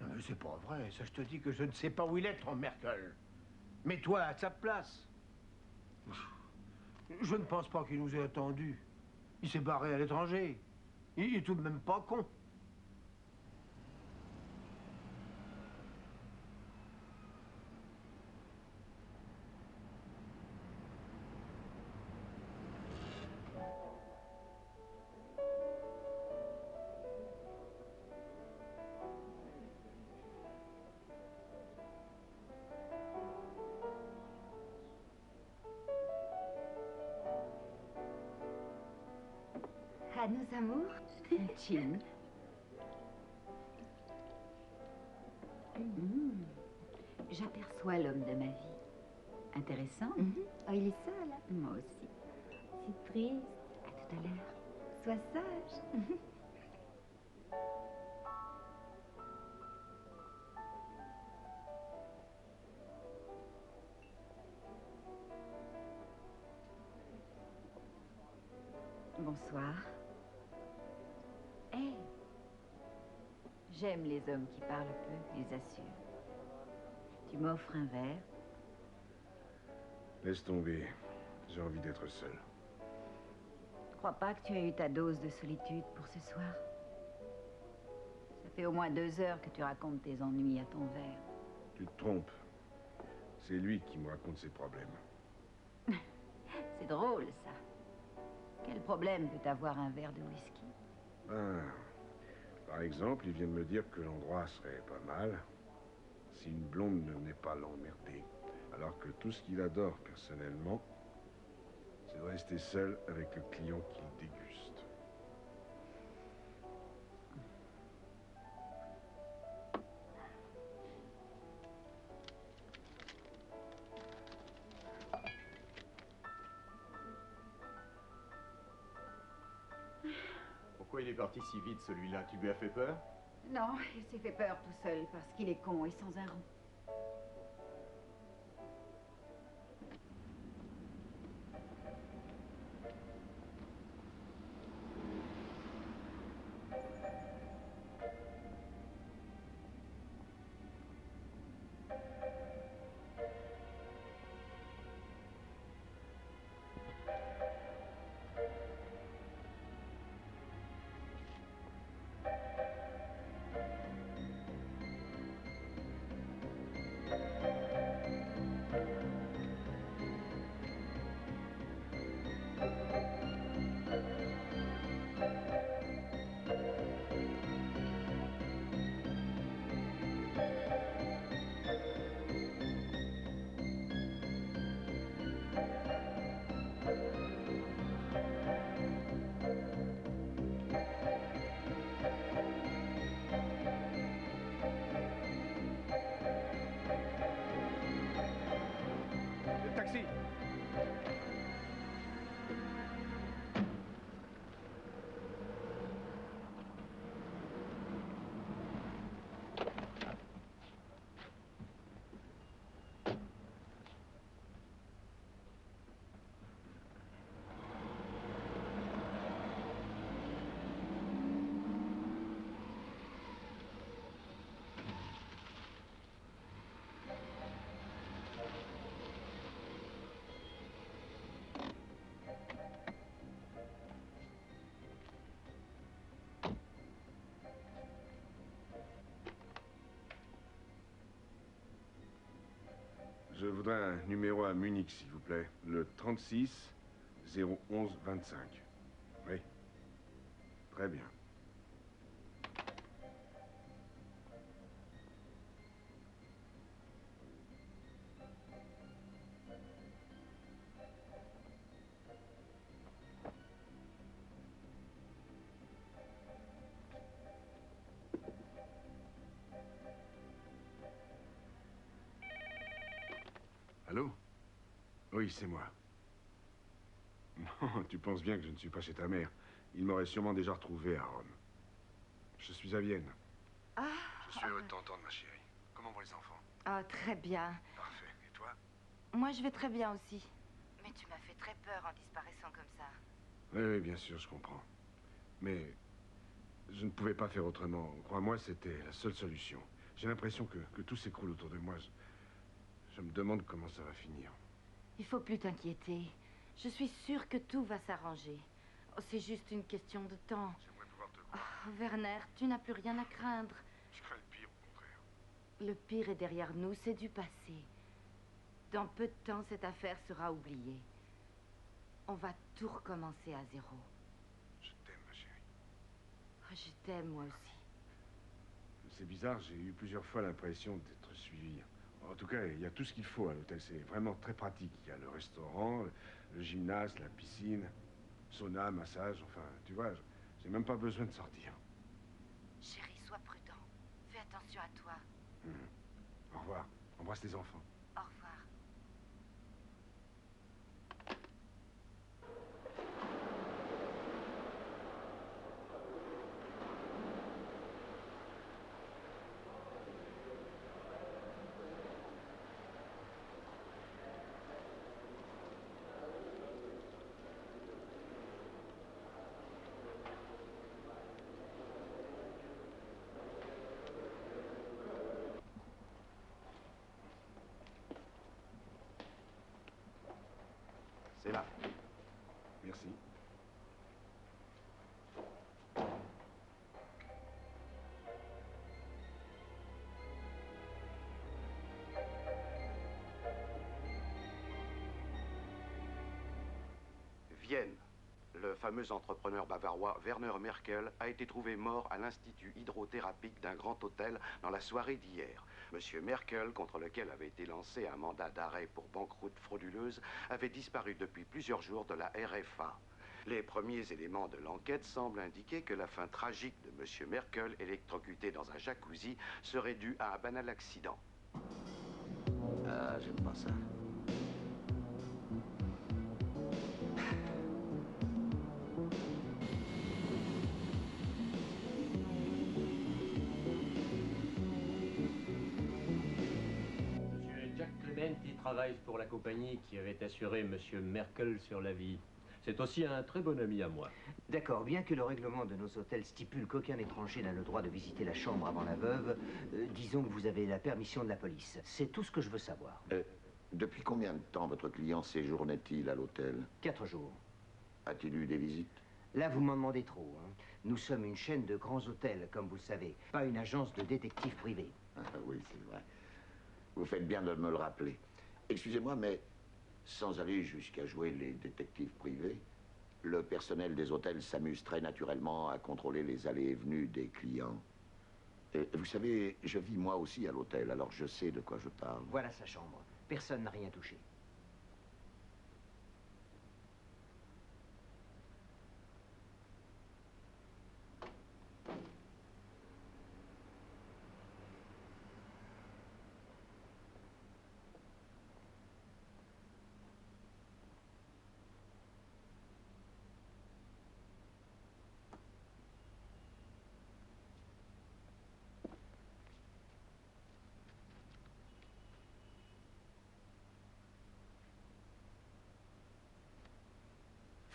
Mais c'est pas vrai, ça je te dis que je ne sais pas où il est, ton Merkel. Mets-toi à sa place. Je ne pense pas qu'il nous ait attendus. Il s'est barré à l'étranger. Il est tout de même pas con. nos amours. Chin. J'aperçois l'homme de ma vie. Intéressant. Oh, il est seul. Moi aussi. C'est triste. À tout à l'heure. Sois sage. Bonsoir. Hé. J'aime les hommes qui parlent peu, les assure. Tu m'offres un verre? Laisse tomber. J'ai envie d'être seul. Crois pas que tu as eu ta dose de solitude pour ce soir. Ça fait au moins 2 heures que tu racontes tes ennuis à ton verre. Tu te trompes. C'est lui qui me raconte ses problèmes. C'est drôle, ça. Quel problème peut avoir un verre de whisky? Ben, par exemple, il vient de me dire que l'endroit serait pas mal si une blonde ne venait pas l'emmerder. Alors que tout ce qu'il adore personnellement, c'est de rester seul avec le client qu'il déguste. Pourquoi il est parti si vite, celui-là? Tu lui as fait peur? Non, il s'est fait peur tout seul parce qu'il est con et sans un rond. Taxi! Je voudrais un numéro à Munich, s'il vous plaît. Le 36 011 25. Oui. Très bien. Allô? Oui, c'est moi. Non, tu penses bien que je ne suis pas chez ta mère. Il m'aurait sûrement déjà retrouvé à Rome. Je suis à Vienne. Ah. Je suis heureux de t'entendre, ma chérie. Comment vont les enfants? Ah, très bien. Parfait. Et toi? Moi, je vais très bien aussi. Mais tu m'as fait très peur en disparaissant comme ça. Oui, oui, bien sûr, je comprends. Mais je ne pouvais pas faire autrement. Crois-moi, c'était la seule solution. J'ai l'impression que tout s'écroule autour de moi. Je me demande comment ça va finir. Il faut plus t'inquiéter. Je suis sûre que tout va s'arranger. Oh, c'est juste une question de temps. J'aimerais pouvoir te croire. Oh, Werner, tu n'as plus rien à craindre. Je crains le pire, au contraire. Le pire est derrière nous, c'est du passé. Dans peu de temps, cette affaire sera oubliée. On va tout recommencer à zéro. Je t'aime, ma chérie. Oh, je t'aime, moi aussi. C'est bizarre, j'ai eu plusieurs fois l'impression d'être suivi. En tout cas, il y a tout ce qu'il faut à l'hôtel. C'est vraiment très pratique. Il y a le restaurant, le gymnase, la piscine, sauna, massage, enfin, tu vois. J'ai même pas besoin de sortir. Chérie, sois prudent. Fais attention à toi. Au revoir. Embrasse les enfants. Au revoir. C'est là. Merci. Vienne. Le fameux entrepreneur bavarois Werner Merkel a été trouvé mort à l'Institut hydrothérapique d'un grand hôtel dans la soirée d'hier. Monsieur Merkel, contre lequel avait été lancé un mandat d'arrêt pour banqueroute frauduleuse, avait disparu depuis plusieurs jours de la RFA. Les premiers éléments de l'enquête semblent indiquer que la fin tragique de monsieur Merkel, électrocuté dans un jacuzzi, serait due à un banal accident. Ah, j'aime pas ça. Monsieur Jack Clementi travaille pour la compagnie qui avait assuré Monsieur Merkel sur la vie. C'est aussi un très bon ami à moi. D'accord, bien que le règlement de nos hôtels stipule qu'aucun étranger n'a le droit de visiter la chambre avant la veuve, disons que vous avez la permission de la police. C'est tout ce que je veux savoir. Depuis combien de temps votre client séjournait-il à l'hôtel? 4 jours. A-t-il eu des visites? Là, vous m'en demandez trop. Hein. Nous sommes une chaîne de grands hôtels, comme vous le savez, pas une agence de détectives privés. Ah, oui, c'est vrai. Vous faites bien de me le rappeler. Excusez-moi, mais sans aller jusqu'à jouer les détectives privés, le personnel des hôtels s'amuse très naturellement à contrôler les allées et venues des clients. Et vous savez, je vis moi aussi à l'hôtel, alors je sais de quoi je parle. Voilà sa chambre. Personne n'a rien touché.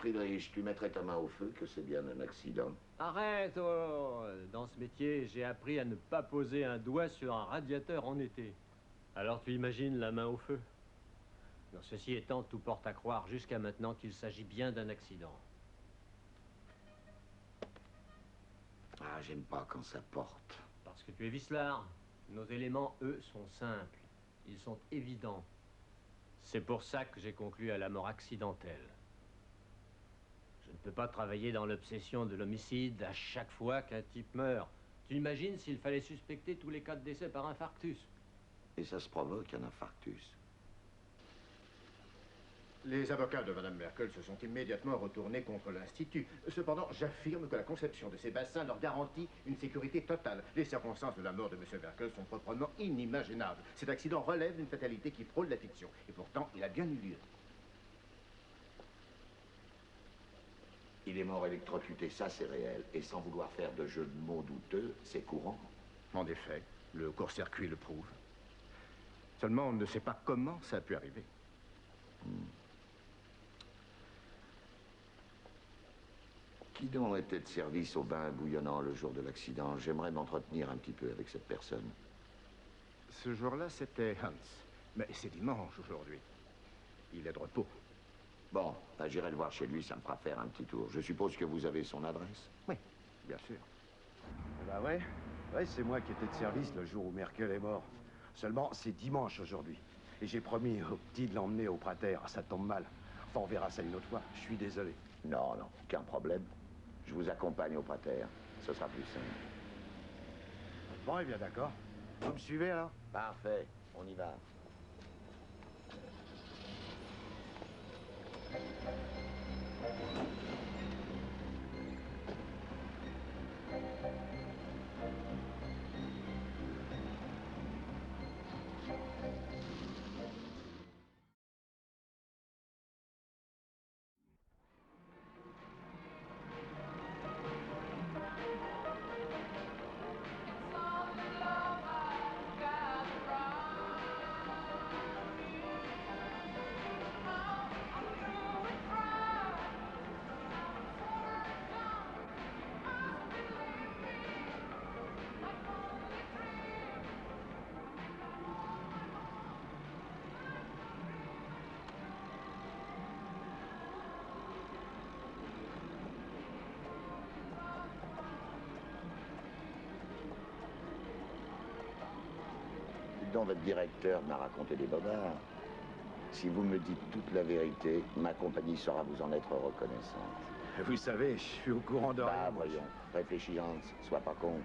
Friedrich, tu mettrais ta main au feu que c'est bien un accident. Arrête, oh. Dans ce métier, j'ai appris à ne pas poser un doigt sur un radiateur en été. Alors tu imagines la main au feu? Non, ceci étant, tout porte à croire jusqu'à maintenant qu'il s'agit bien d'un accident. Ah, j'aime pas quand ça porte. Parce que tu es vicelard. Nos éléments, eux, sont simples. Ils sont évidents. C'est pour ça que j'ai conclu à la mort accidentelle. Je ne peux pas travailler dans l'obsession de l'homicide à chaque fois qu'un type meurt. Tu imagines s'il fallait suspecter tous les cas de décès par infarctus? Et ça se provoque un infarctus. Les avocats de Mme Merkel se sont immédiatement retournés contre l'Institut. Cependant, j'affirme que la conception de ces bassins leur garantit une sécurité totale. Les circonstances de la mort de M. Merkel sont proprement inimaginables. Cet accident relève d'une fatalité qui frôle la fiction. Et pourtant, il a bien eu lieu. Il est mort électrocuté, ça c'est réel. Et sans vouloir faire de jeu de mots douteux, c'est courant. En effet, le court-circuit le prouve. Seulement, on ne sait pas comment ça a pu arriver. Qui donc était de service au bain bouillonnant le jour de l'accident? J'aimerais m'entretenir un petit peu avec cette personne. Ce jour-là, c'était Hans. Mais c'est dimanche aujourd'hui. Il est de repos. Bon, ben, j'irai le voir chez lui, ça me fera faire un petit tour. Je suppose que vous avez son adresse? Oui, bien sûr. Bah ouais. Ouais, c'est moi qui étais de service le jour où Merkel est mort. Seulement, c'est dimanche aujourd'hui. Et j'ai promis au petit de l'emmener au Prater. Ça tombe mal. Enfin, on verra ça une autre fois. Je suis désolé. Non, non, aucun problème. Je vous accompagne au Prater. Ce sera plus simple. Bon, eh bien d'accord. Vous me suivez alors? Parfait, on y va. donc votre directeur m'a raconté des bobards. Si vous me dites toute la vérité, ma compagnie saura vous en être reconnaissante. Vous savez, je suis au courant de rien. Bah, voyons. Réfléchis, Hans. Sois pas con.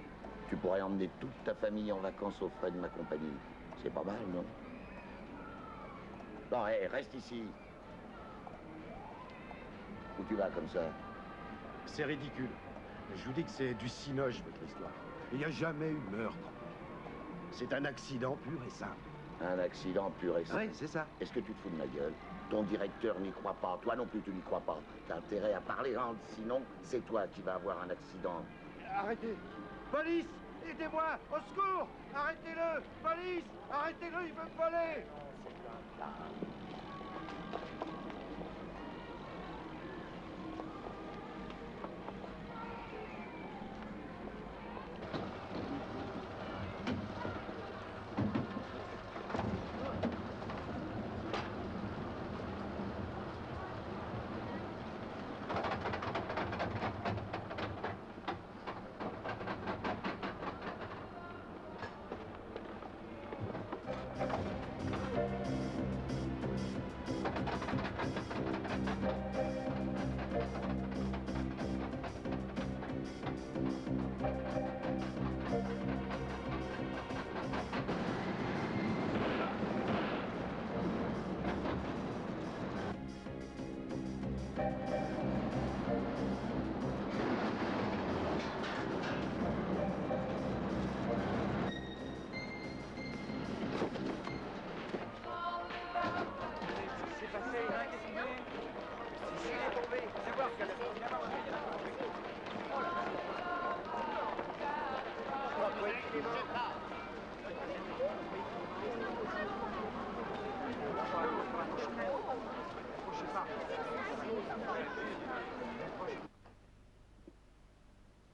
Tu pourrais emmener toute ta famille en vacances aux frais de ma compagnie. C'est pas mal, non? Bon, hé, reste ici. Où tu vas comme ça? C'est ridicule. Je vous dis que c'est du cinoche, votre histoire. Il n'y a jamais eu meurtre. C'est un accident pur et simple. Un accident pur et simple? Oui, c'est ça. Est-ce que tu te fous de ma gueule? Ton directeur n'y croit pas. Toi non plus, tu n'y crois pas. T'as intérêt à parler, Hans. Sinon, c'est toi qui vas avoir un accident. Arrêtez! Police! Aidez-moi! Au secours! Arrêtez-le! Police! Arrêtez-le, il veut me voler!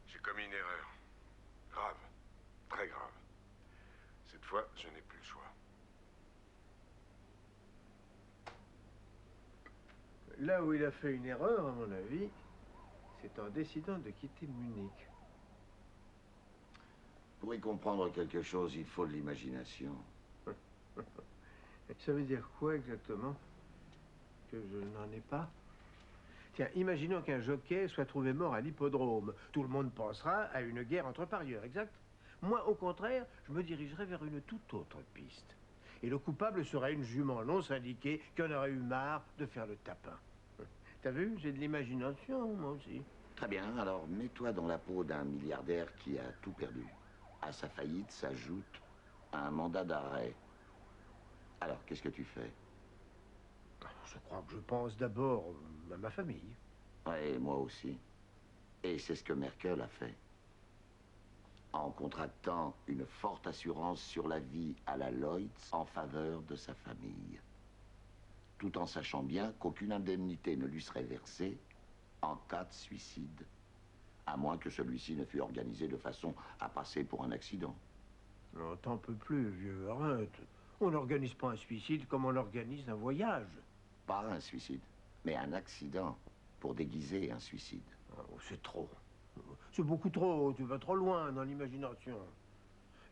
J'ai commis une erreur. Grave. Très grave. Cette fois, je n'ai plus le choix. Là où il a fait une erreur, à mon avis, c'est en décidant de quitter Munich. Pour y comprendre quelque chose, il faut de l'imagination. Ça veut dire quoi exactement? Que je n'en ai pas? Tiens, imaginons qu'un jockey soit trouvé mort à l'hippodrome. Tout le monde pensera à une guerre entre parieurs, exact? Moi, au contraire, je me dirigerais vers une toute autre piste. Et le coupable serait une jument non syndiquée qui en aurait eu marre de faire le tapin. T'as vu? J'ai de l'imagination, moi aussi. Très bien, alors mets-toi dans la peau d'un milliardaire qui a tout perdu. À sa faillite s'ajoute un mandat d'arrêt. Alors, qu'est-ce que tu fais? Je crois que je pense d'abord à ma famille. Ouais, moi aussi. Et c'est ce que Merkel a fait. En contractant une forte assurance sur la vie à la Lloyds en faveur de sa famille. Tout en sachant bien qu'aucune indemnité ne lui serait versée en cas de suicide. À moins que celui-ci ne fût organisé de façon à passer pour un accident. Non, t'en peux plus, vieux, arrête. On n'organise pas un suicide comme on organise un voyage. Pas un suicide, mais un accident pour déguiser un suicide. Oh, c'est trop. C'est beaucoup trop. Tu vas trop loin dans l'imagination.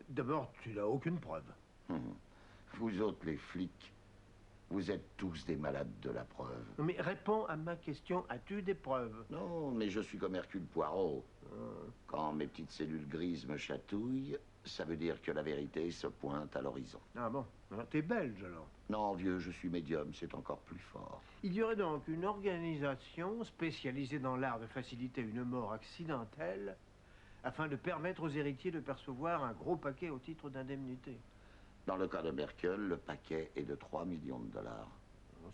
D'abord, tu n'as aucune preuve. Vous autres, les flics, vous êtes tous des malades de la preuve. Mais réponds à ma question. As-tu des preuves? Non, mais je suis comme Hercule Poirot. Quand mes petites cellules grises me chatouillent, ça veut dire que la vérité se pointe à l'horizon. Ah bon? T'es belge, alors? Non, vieux, je suis médium, c'est encore plus fort. Il y aurait donc une organisation spécialisée dans l'art de faciliter une mort accidentelle afin de permettre aux héritiers de percevoir un gros paquet au titre d'indemnité. Dans le cas de Merkel, le paquet est de 3 millions de dollars.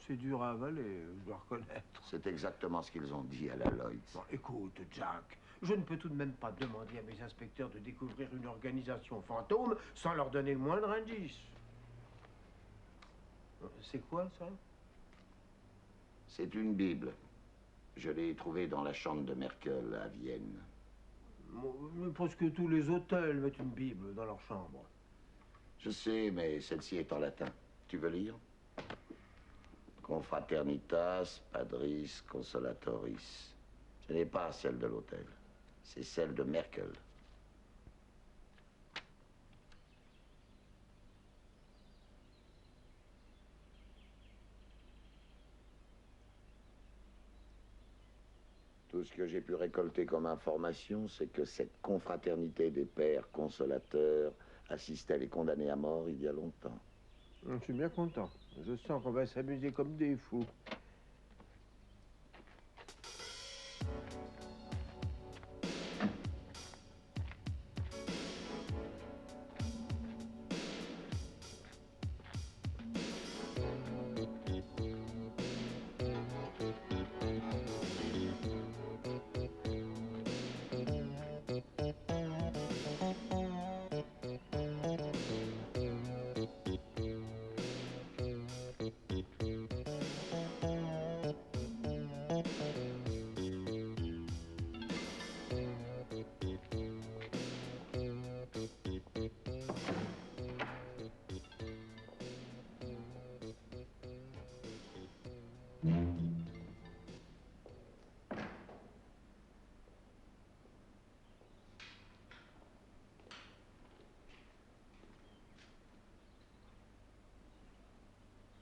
C'est dur à avaler, je dois reconnaître. C'est exactement ce qu'ils ont dit à la Lloyds. Bon, écoute, Jack, je ne peux tout de même pas demander à mes inspecteurs de découvrir une organisation fantôme sans leur donner le moindre indice. C'est quoi, ça? C'est une Bible. Je l'ai trouvée dans la chambre de Merkel à Vienne. Mais presque tous les hôtels mettent une Bible dans leur chambre. Je sais, mais celle-ci est en latin. Tu veux lire? Confraternitas, Padris, Consolatoris. Ce n'est pas celle de l'hôtel. C'est celle de Merkel. Tout ce que j'ai pu récolter comme information, c'est que cette confraternité des pères consolateurs assistait les condamnés à mort il y a longtemps. Je suis bien content. Je sens qu'on va s'amuser comme des fous.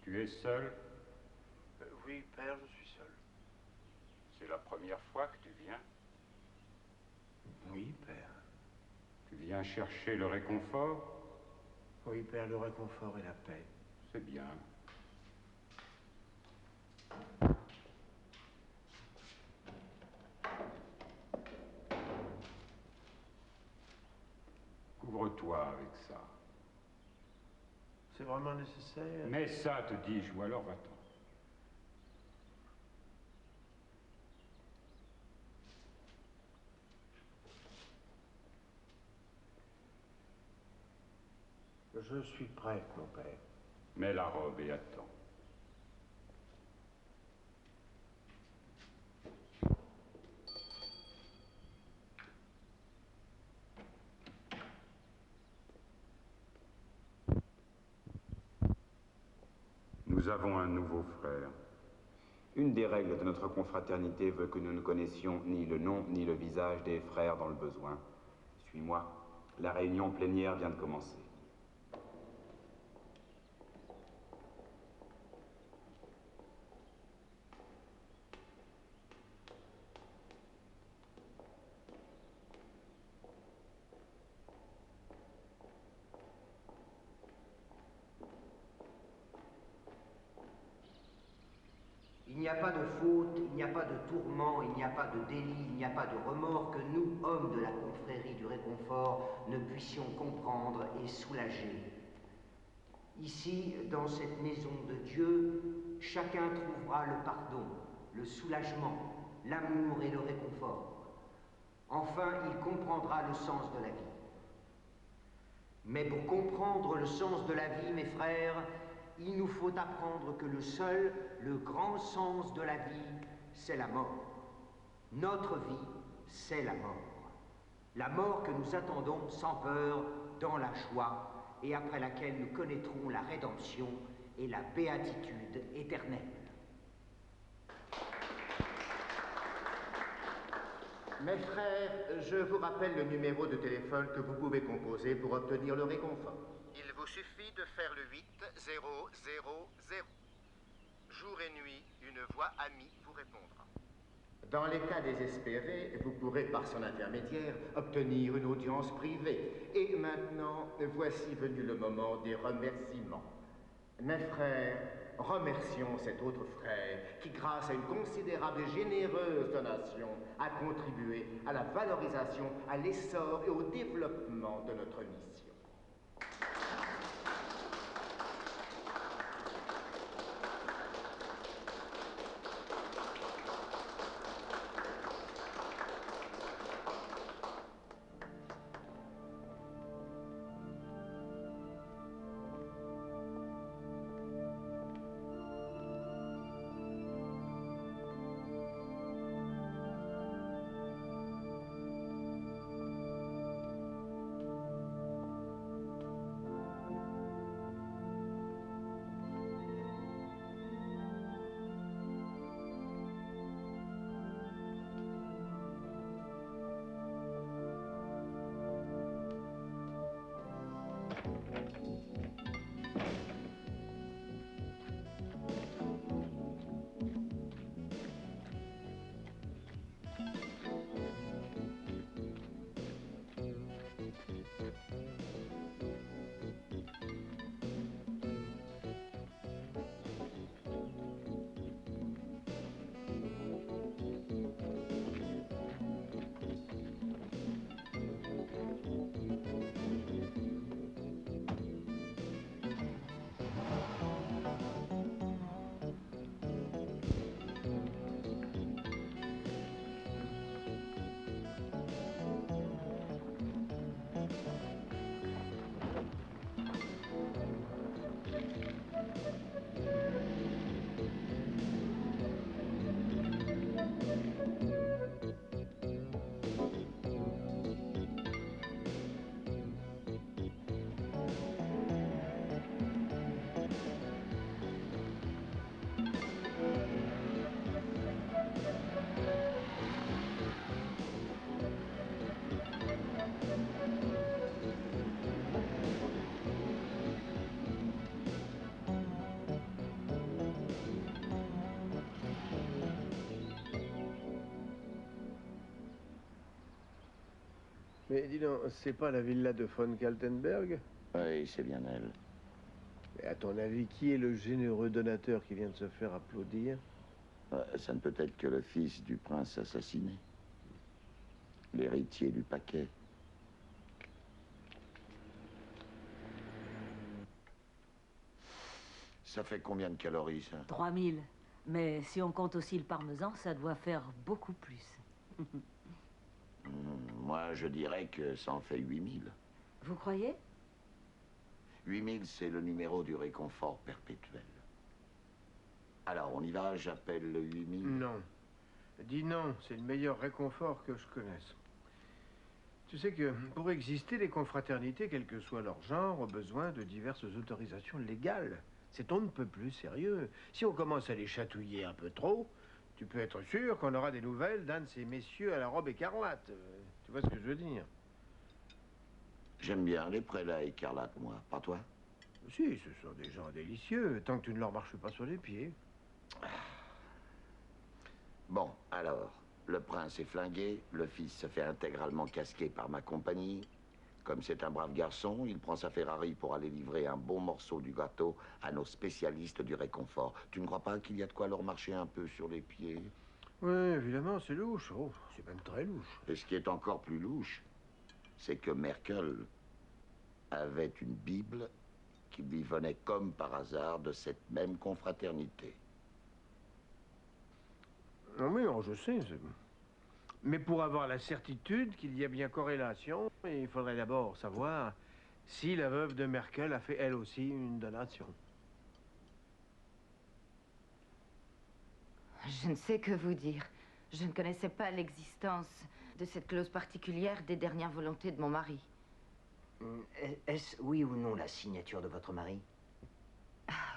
Tu es seul? Oui, père, je suis seul. C'est la première fois que tu viens? Oui, père. Tu viens chercher le réconfort? Oui, père, le réconfort et la paix. C'est bien. Couvre-toi avec ça. C'est vraiment nécessaire? Mais ça, te dis-je, ou alors va-t'en. Je suis prêt, mon père. Mets la robe et attends. Nous avons un nouveau frère. Une des règles de notre confraternité veut que nous ne connaissions ni le nom ni le visage des frères dans le besoin. Suis-moi. La réunion plénière vient de commencer. Il n'y a pas de faute, il n'y a pas de tourment, il n'y a pas de délit, il n'y a pas de remords que nous, hommes de la confrérie du réconfort, ne puissions comprendre et soulager. Ici, dans cette maison de Dieu, chacun trouvera le pardon, le soulagement, l'amour et le réconfort. Enfin, il comprendra le sens de la vie. Mais pour comprendre le sens de la vie, mes frères, il nous faut apprendre que le seul, le grand sens de la vie, c'est la mort. Notre vie, c'est la mort. La mort que nous attendons sans peur, dans la joie, et après laquelle nous connaîtrons la rédemption et la béatitude éternelle. Mes frères, je vous rappelle le numéro de téléphone que vous pouvez composer pour obtenir le réconfort. Il vous suffit de faire le 8000. Jour et nuit, une voix amie vous répondra. Dans les cas désespérés, vous pourrez, par son intermédiaire, obtenir une audience privée. Et maintenant, voici venu le moment des remerciements. Mes frères, remercions cet autre frère qui, grâce à une considérable et généreuse donation, a contribué à la valorisation, à l'essor et au développement de notre mission. Mais dis donc, c'est pas la villa de von Kaltenberg? Oui, c'est bien elle. Et à ton avis, qui est le généreux donateur qui vient de se faire applaudir? Ça ne peut être que le fils du prince assassiné. L'héritier du paquet. Ça fait combien de calories, ça? 3000. Mais si on compte aussi le parmesan, ça doit faire beaucoup plus. Moi, je dirais que ça en fait 8000. Vous croyez? 8000, c'est le numéro du réconfort perpétuel. Alors, on y va, j'appelle le 8000. Non. Dis non, c'est le meilleur réconfort que je connaisse. Tu sais que pour exister, les confraternités, quel que soit leur genre, ont besoin de diverses autorisations légales. C'est on ne peut plus sérieux. Si on commence à les chatouiller un peu trop, tu peux être sûr qu'on aura des nouvelles d'un de ces messieurs à la robe écarlate. Tu vois ce que je veux dire? J'aime bien les prélats écarlates, moi. Pas toi? Si, ce sont des gens délicieux, tant que tu ne leur marches pas sur les pieds. Bon, alors, le prince est flingué, le fils se fait intégralement casquer par ma compagnie. Comme c'est un brave garçon, il prend sa Ferrari pour aller livrer un bon morceau du gâteau à nos spécialistes du réconfort. Tu ne crois pas qu'il y a de quoi leur marcher un peu sur les pieds? Oui, évidemment, c'est louche. Oh, c'est même très louche. Et ce qui est encore plus louche, c'est que Merkel avait une Bible qui lui venait comme par hasard de cette même confraternité. Oui, je sais. Mais pour avoir la certitude qu'il y a bien corrélation, il faudrait d'abord savoir si la veuve de Merkel a fait elle aussi une donation. Je ne sais que vous dire. Je ne connaissais pas l'existence de cette clause particulière des dernières volontés de mon mari. Est-ce oui ou non la signature de votre mari?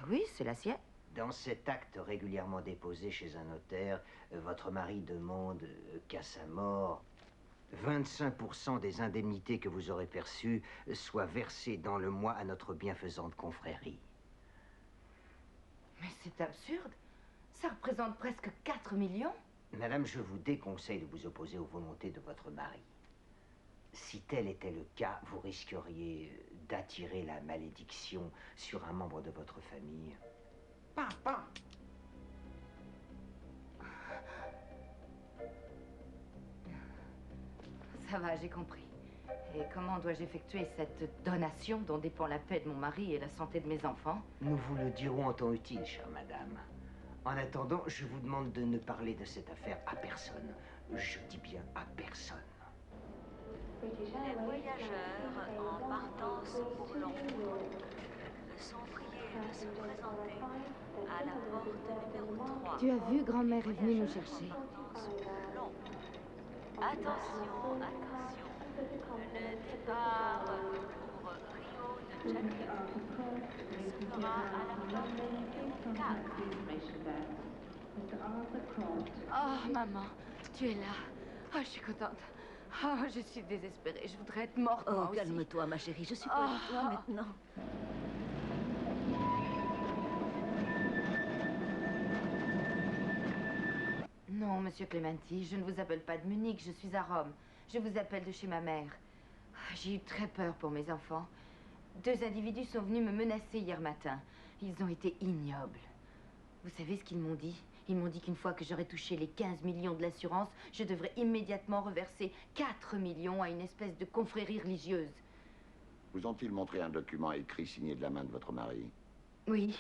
Oui, c'est la sienne. Dans cet acte régulièrement déposé chez un notaire, votre mari demande qu'à sa mort, 25% des indemnités que vous aurez perçues soient versées dans le mois à notre bienfaisante confrérie. Mais c'est absurde. Ça représente presque 4 millions. Madame, je vous déconseille de vous opposer aux volontés de votre mari. Si tel était le cas, vous risqueriez d'attirer la malédiction sur un membre de votre famille. Papa! Ça va, j'ai compris. Et comment dois-je effectuer cette donation dont dépend la paix de mon mari et la santé de mes enfants? Nous vous le dirons en temps utile, chère madame. En attendant, je vous demande de ne parler de cette affaire à personne. Je dis bien à personne. Les voyageurs en partance pour Londres sont priés de se présenter à la porte numéro 3. Tu as vu, grand-mère est venue nous chercher. Attention, attention. Le départ pour Rio de Janeiro se fera à la porte numéro 4. Oh, maman, tu es là. Oh, je suis contente. Oh, je suis désespérée. Je voudrais être morte, moi aussi. Calme-toi, ma chérie. Je suis pas avec toi maintenant. Non, monsieur Clementi, je ne vous appelle pas de Munich, je suis à Rome. Je vous appelle de chez ma mère. J'ai eu très peur pour mes enfants. 2 individus sont venus me menacer hier matin. Ils ont été ignobles. Vous savez ce qu'ils m'ont dit? Ils m'ont dit qu'une fois que j'aurais touché les 15 millions de l'assurance, je devrais immédiatement reverser 4 millions à une espèce de confrérie religieuse. Vous ont-ils montré un document écrit signé de la main de votre mari? Oui,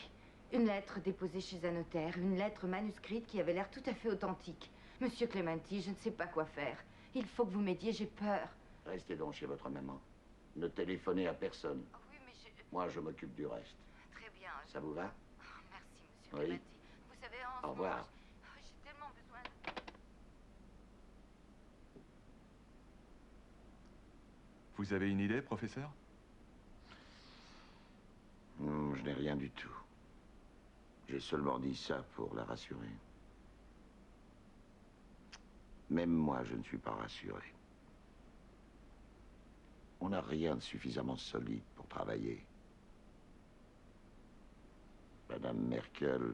une lettre déposée chez un notaire, une lettre manuscrite qui avait l'air tout à fait authentique. Monsieur Clementi, je ne sais pas quoi faire. Il faut que vous m'aidiez, j'ai peur. Restez donc chez votre maman. Ne téléphonez à personne. Oh, oui, mais Moi, je m'occupe du reste. Très bien. Ça vous va? Oh, merci, monsieur Oui. Clementi. Vous savez, en Au revoir. j'ai tellement besoin de... Vous avez une idée, professeur? Non, je n'ai rien du tout. J'ai seulement dit ça pour la rassurer. Même moi, je ne suis pas rassuré. On n'a rien de suffisamment solide pour travailler. Madame Merkel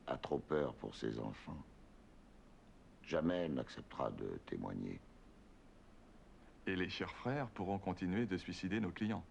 a trop peur pour ses enfants. Jamais elle n'acceptera de témoigner. Et les chers frères pourront continuer de suicider nos clients.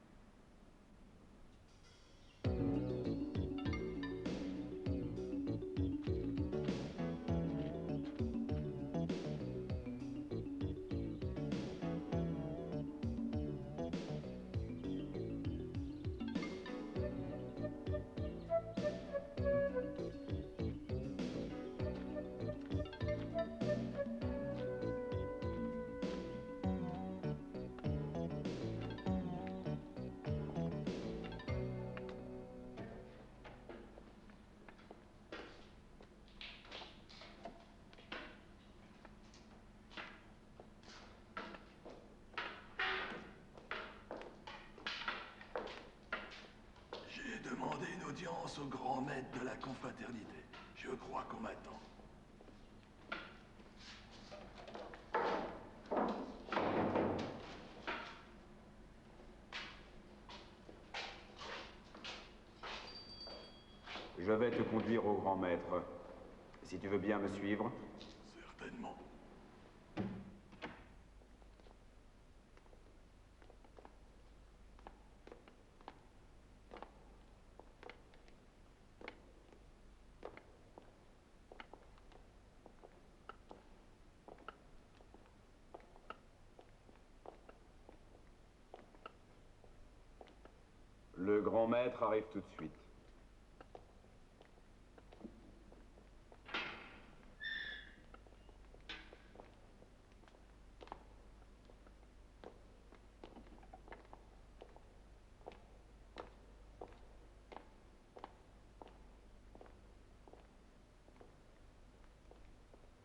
Au grand maître de la confraternité. Je crois qu'on m'attend. Je vais te conduire au grand maître. Si tu veux bien me suivre. Certainement. Le grand maître arrive tout de suite.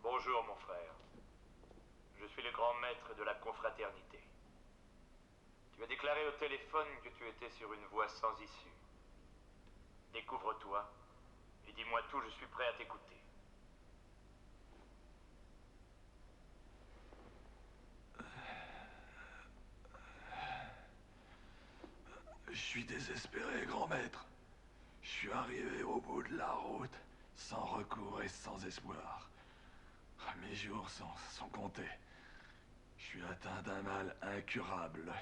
Bonjour, mon frère. Je suis le grand maître de la confraternité. Tu as déclaré au téléphone que tu étais sur une voie sans issue. Découvre-toi et dis-moi tout, je suis prêt à t'écouter. Je suis désespéré, grand maître. Je suis arrivé au bout de la route, sans recours et sans espoir. Mes jours sont comptés. Je suis atteint d'un mal incurable.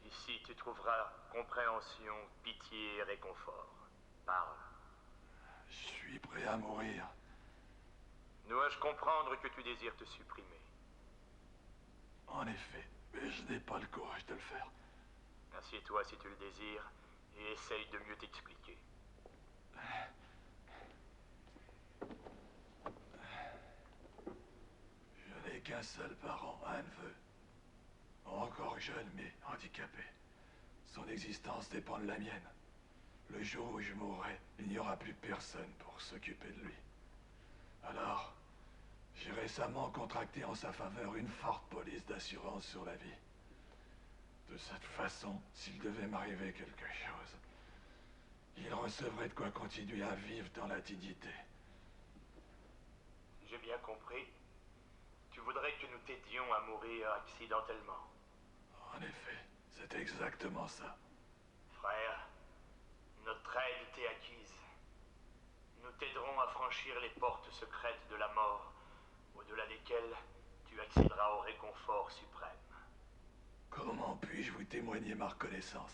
Ici, tu trouveras compréhension, pitié et réconfort. Parle. Je suis prêt à mourir. Dois-je comprendre que tu désires te supprimer? En effet, mais je n'ai pas le courage de le faire. Assieds-toi si tu le désires et essaye de mieux t'expliquer. Je n'ai qu'un seul parent, un neveu. Encore jeune, mais handicapé. Son existence dépend de la mienne. Le jour où je mourrai, il n'y aura plus personne pour s'occuper de lui. Alors, j'ai récemment contracté en sa faveur une forte police d'assurance sur la vie. De cette façon, s'il devait m'arriver quelque chose, il recevrait de quoi continuer à vivre dans la dignité. J'ai bien compris. Tu voudrais que nous t'aidions à mourir accidentellement. En effet, c'est exactement ça. Frère, notre aide t'est acquise. Nous t'aiderons à franchir les portes secrètes de la mort, au-delà desquelles tu accéderas au réconfort suprême. Comment puis-je vous témoigner ma reconnaissance?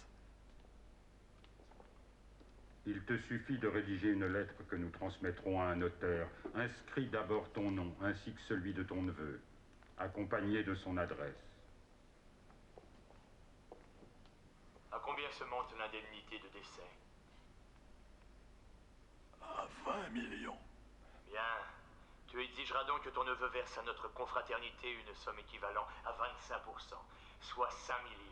Il te suffit de rédiger une lettre que nous transmettrons à un notaire. Inscris d'abord ton nom, ainsi que celui de ton neveu, accompagné de son adresse. À combien se monte l'indemnité de décès? À 20 millions. Bien. Tu exigeras donc que ton neveu verse à notre confraternité une somme équivalente à 25%, soit 5 millions.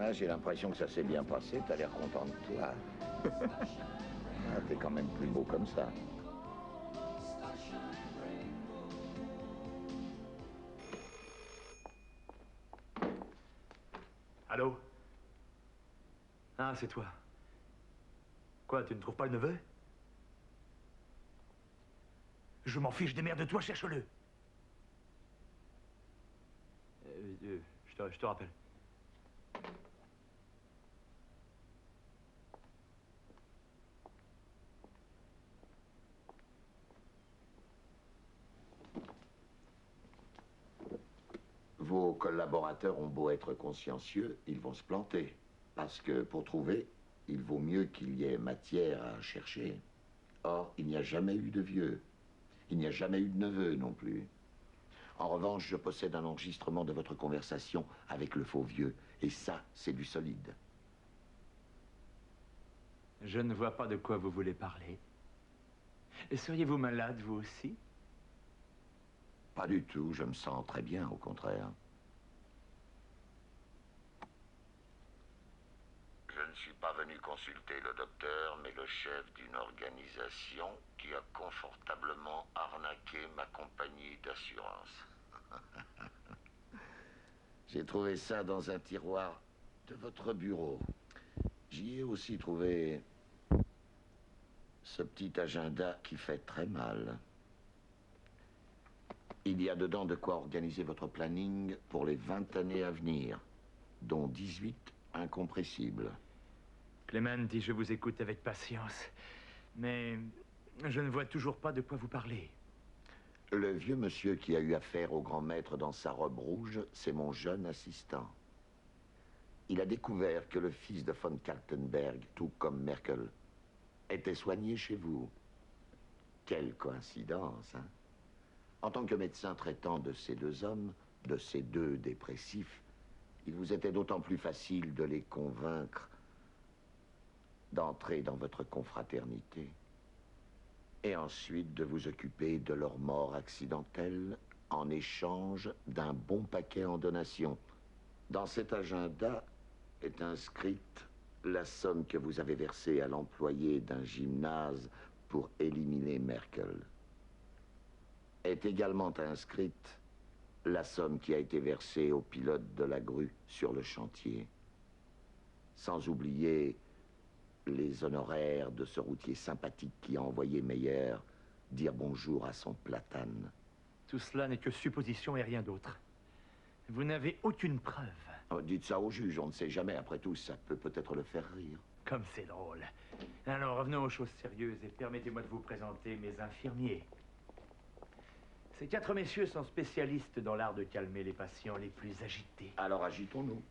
Ah, j'ai l'impression que ça s'est bien passé, t'as l'air content de toi. Ah, t'es quand même plus beau comme ça. Allô? Ah, c'est toi. Quoi, tu ne trouves pas le neveu? Je m'en fiche des merdes de toi, cherche-le. Je te rappelle. Vos collaborateurs ont beau être consciencieux, ils vont se planter. Parce que pour trouver, il vaut mieux qu'il y ait matière à chercher. Or, il n'y a jamais eu de vieux. Il n'y a jamais eu de neveu non plus. En revanche, je possède un enregistrement de votre conversation avec le faux vieux. Et ça, c'est du solide. Je ne vois pas de quoi vous voulez parler. Seriez-vous malade, vous aussi? Pas du tout, je me sens très bien, au contraire. Je ne suis pas venu consulter le docteur, mais le chef d'une organisation qui a confortablement arnaqué ma compagnie d'assurance. J'ai trouvé ça dans un tiroir de votre bureau. J'y ai aussi trouvé ce petit agenda qui fait très mal. Il y a dedans de quoi organiser votre planning pour les 20 années à venir, dont 18 incompressibles. Clementi, je vous écoute avec patience, mais je ne vois toujours pas de quoi vous parlez. Le vieux monsieur qui a eu affaire au grand maître dans sa robe rouge, c'est mon jeune assistant. Il a découvert que le fils de von Kaltenberg, tout comme Merkel, était soigné chez vous. Quelle coïncidence, hein? En tant que médecin traitant de ces deux hommes, de ces deux dépressifs, il vous était d'autant plus facile de les convaincre d'entrer dans votre confraternité. Et ensuite de vous occuper de leur mort accidentelle en échange d'un bon paquet en donation. Dans cet agenda est inscrite la somme que vous avez versée à l'employé d'un gymnase pour éliminer Merkel. Est également inscrite la somme qui a été versée au pilote de la grue sur le chantier. Sans oublier les honoraires de ce routier sympathique qui a envoyé Meyer dire bonjour à son platane. Tout cela n'est que supposition et rien d'autre. Vous n'avez aucune preuve. Oh, dites ça au juge, on ne sait jamais. Après tout, ça peut peut-être le faire rire. Comme c'est drôle. Alors, revenons aux choses sérieuses et permettez-moi de vous présenter mes infirmiers. Ces 4 messieurs sont spécialistes dans l'art de calmer les patients les plus agités. Alors agitons-nous.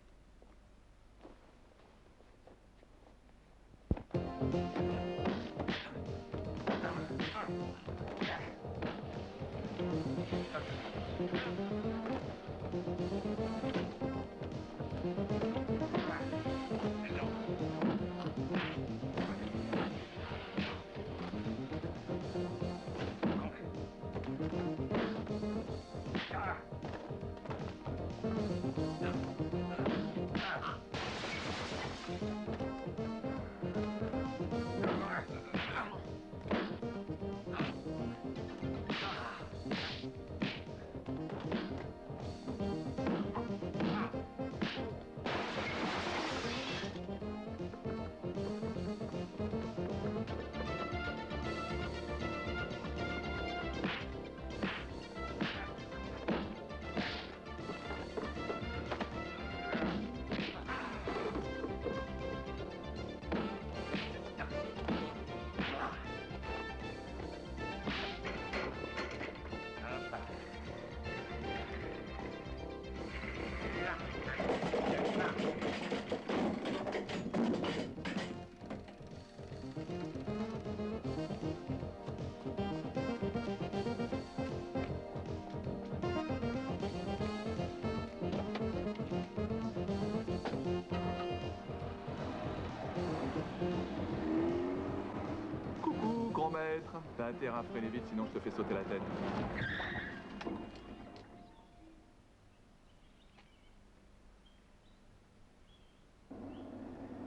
Maître, t'as intérêt à freiner vite, sinon je te fais sauter la tête.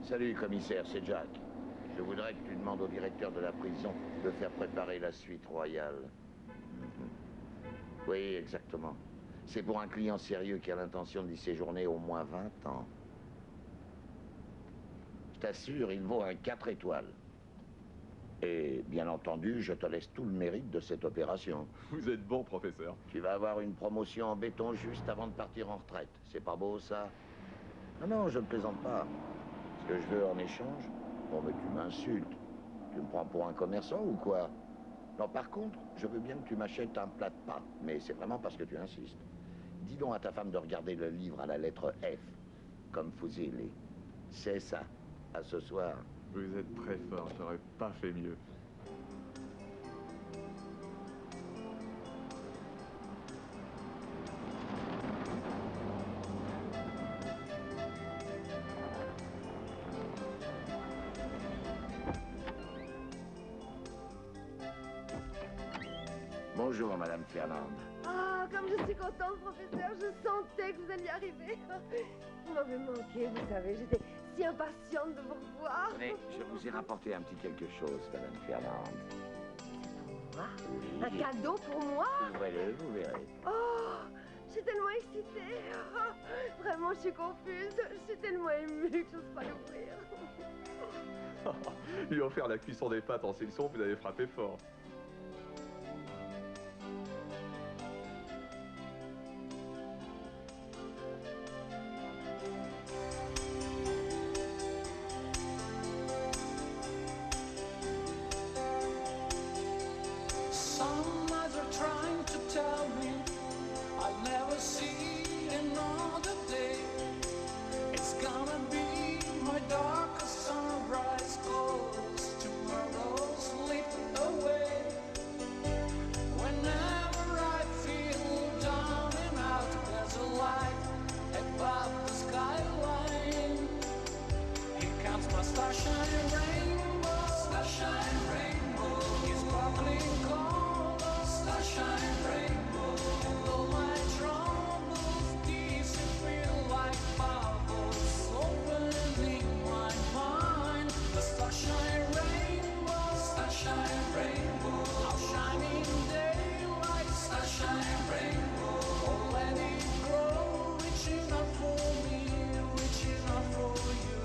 Salut, commissaire, c'est Jack. Je voudrais que tu demandes au directeur de la prison de faire préparer la suite royale. Oui, exactement. C'est pour un client sérieux qui a l'intention d'y séjourner au moins 20 ans. Je t'assure, il vaut un 4 étoiles. Et bien entendu, je te laisse tout le mérite de cette opération. Vous êtes bon, professeur. Tu vas avoir une promotion en béton juste avant de partir en retraite. C'est pas beau, ça? Non, non, je ne plaisante pas. Ce que je veux en échange... Bon, mais tu m'insultes. Tu me prends pour un commerçant ou quoi? Non, par contre, je veux bien que tu m'achètes un plat de pâtes. Mais c'est vraiment parce que tu insistes. Dis donc à ta femme de regarder le livre à la lettre F. Comme Fuseli. C'est ça. À ce soir. Vous êtes très fort, j'aurais pas fait mieux. Bonjour, Madame Fernande. Ah, comme je suis contente, professeur, je sentais que vous alliez arriver. Vous m'avez manqué, vous savez, j'étais si impatiente de vous revoir. Tenez, je vous ai rapporté un petit quelque chose, Madame Fernande. Moi? Oui. Un cadeau pour moi? Ouvrez-le, vous verrez. Oh, je suis tellement excitée. Oh, vraiment, je suis confuse. Je suis tellement émue que je n'ose pas l'ouvrir. Lui offrir la cuisson des pâtes en sélection, vous avez frappé fort. Some eyes are trying to tell me I'll never see another day. It's gonna be my darkest sunrise goes tomorrow slip away. Whenever I feel down and out, there's a light above the skyline. Here comes my starshine rainbow, starshine rainbow, it's sparkling colors, starshine rainbow, and all my troubles disappear like bubbles, opening my mind. The starshine rainbow, our shining daylight, starshine rainbow, oh let it grow, reaching out for me, reaching out for you.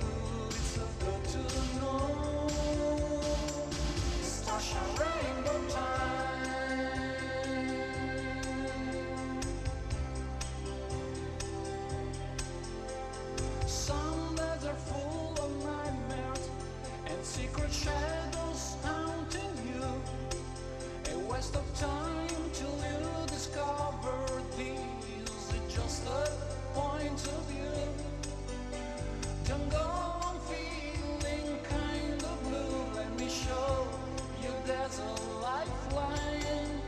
It's so good to know. Starshine rainbow time. Some days are full of nightmares and secret shadows haunting you. A waste of time till you discover these are just a point of view. Don't go on feeling kind of blue. Let me show you there's a lifeline.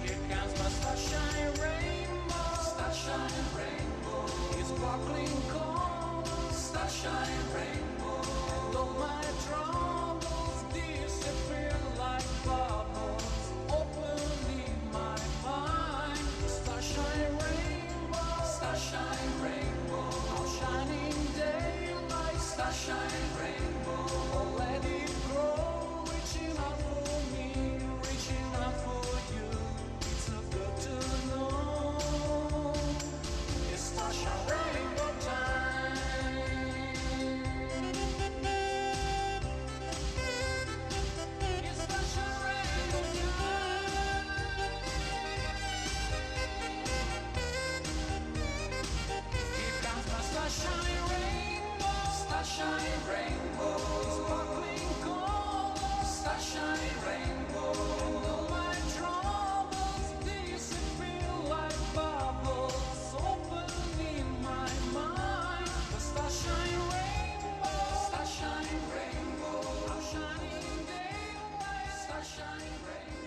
Here comes my starshine rainbow, starshine rainbow, it's sparkling colors, starshine rainbow, and all my troubles disappear like bubbles, opening my mind. Starshine rainbow, our shining daylight, starshine rainbow, oh let it grow, reaching out for me, reaching out for you. It's so good to know. It's starshine rainbow time. It's starshine rainbow time. Here comes my starshine rainbow, starshine rainbow, sparkling colors, starshine rainbow, and all my troubles disappear like bubbles, opening my mind. The starshine rainbow, our shining daylight, starshine rainbow.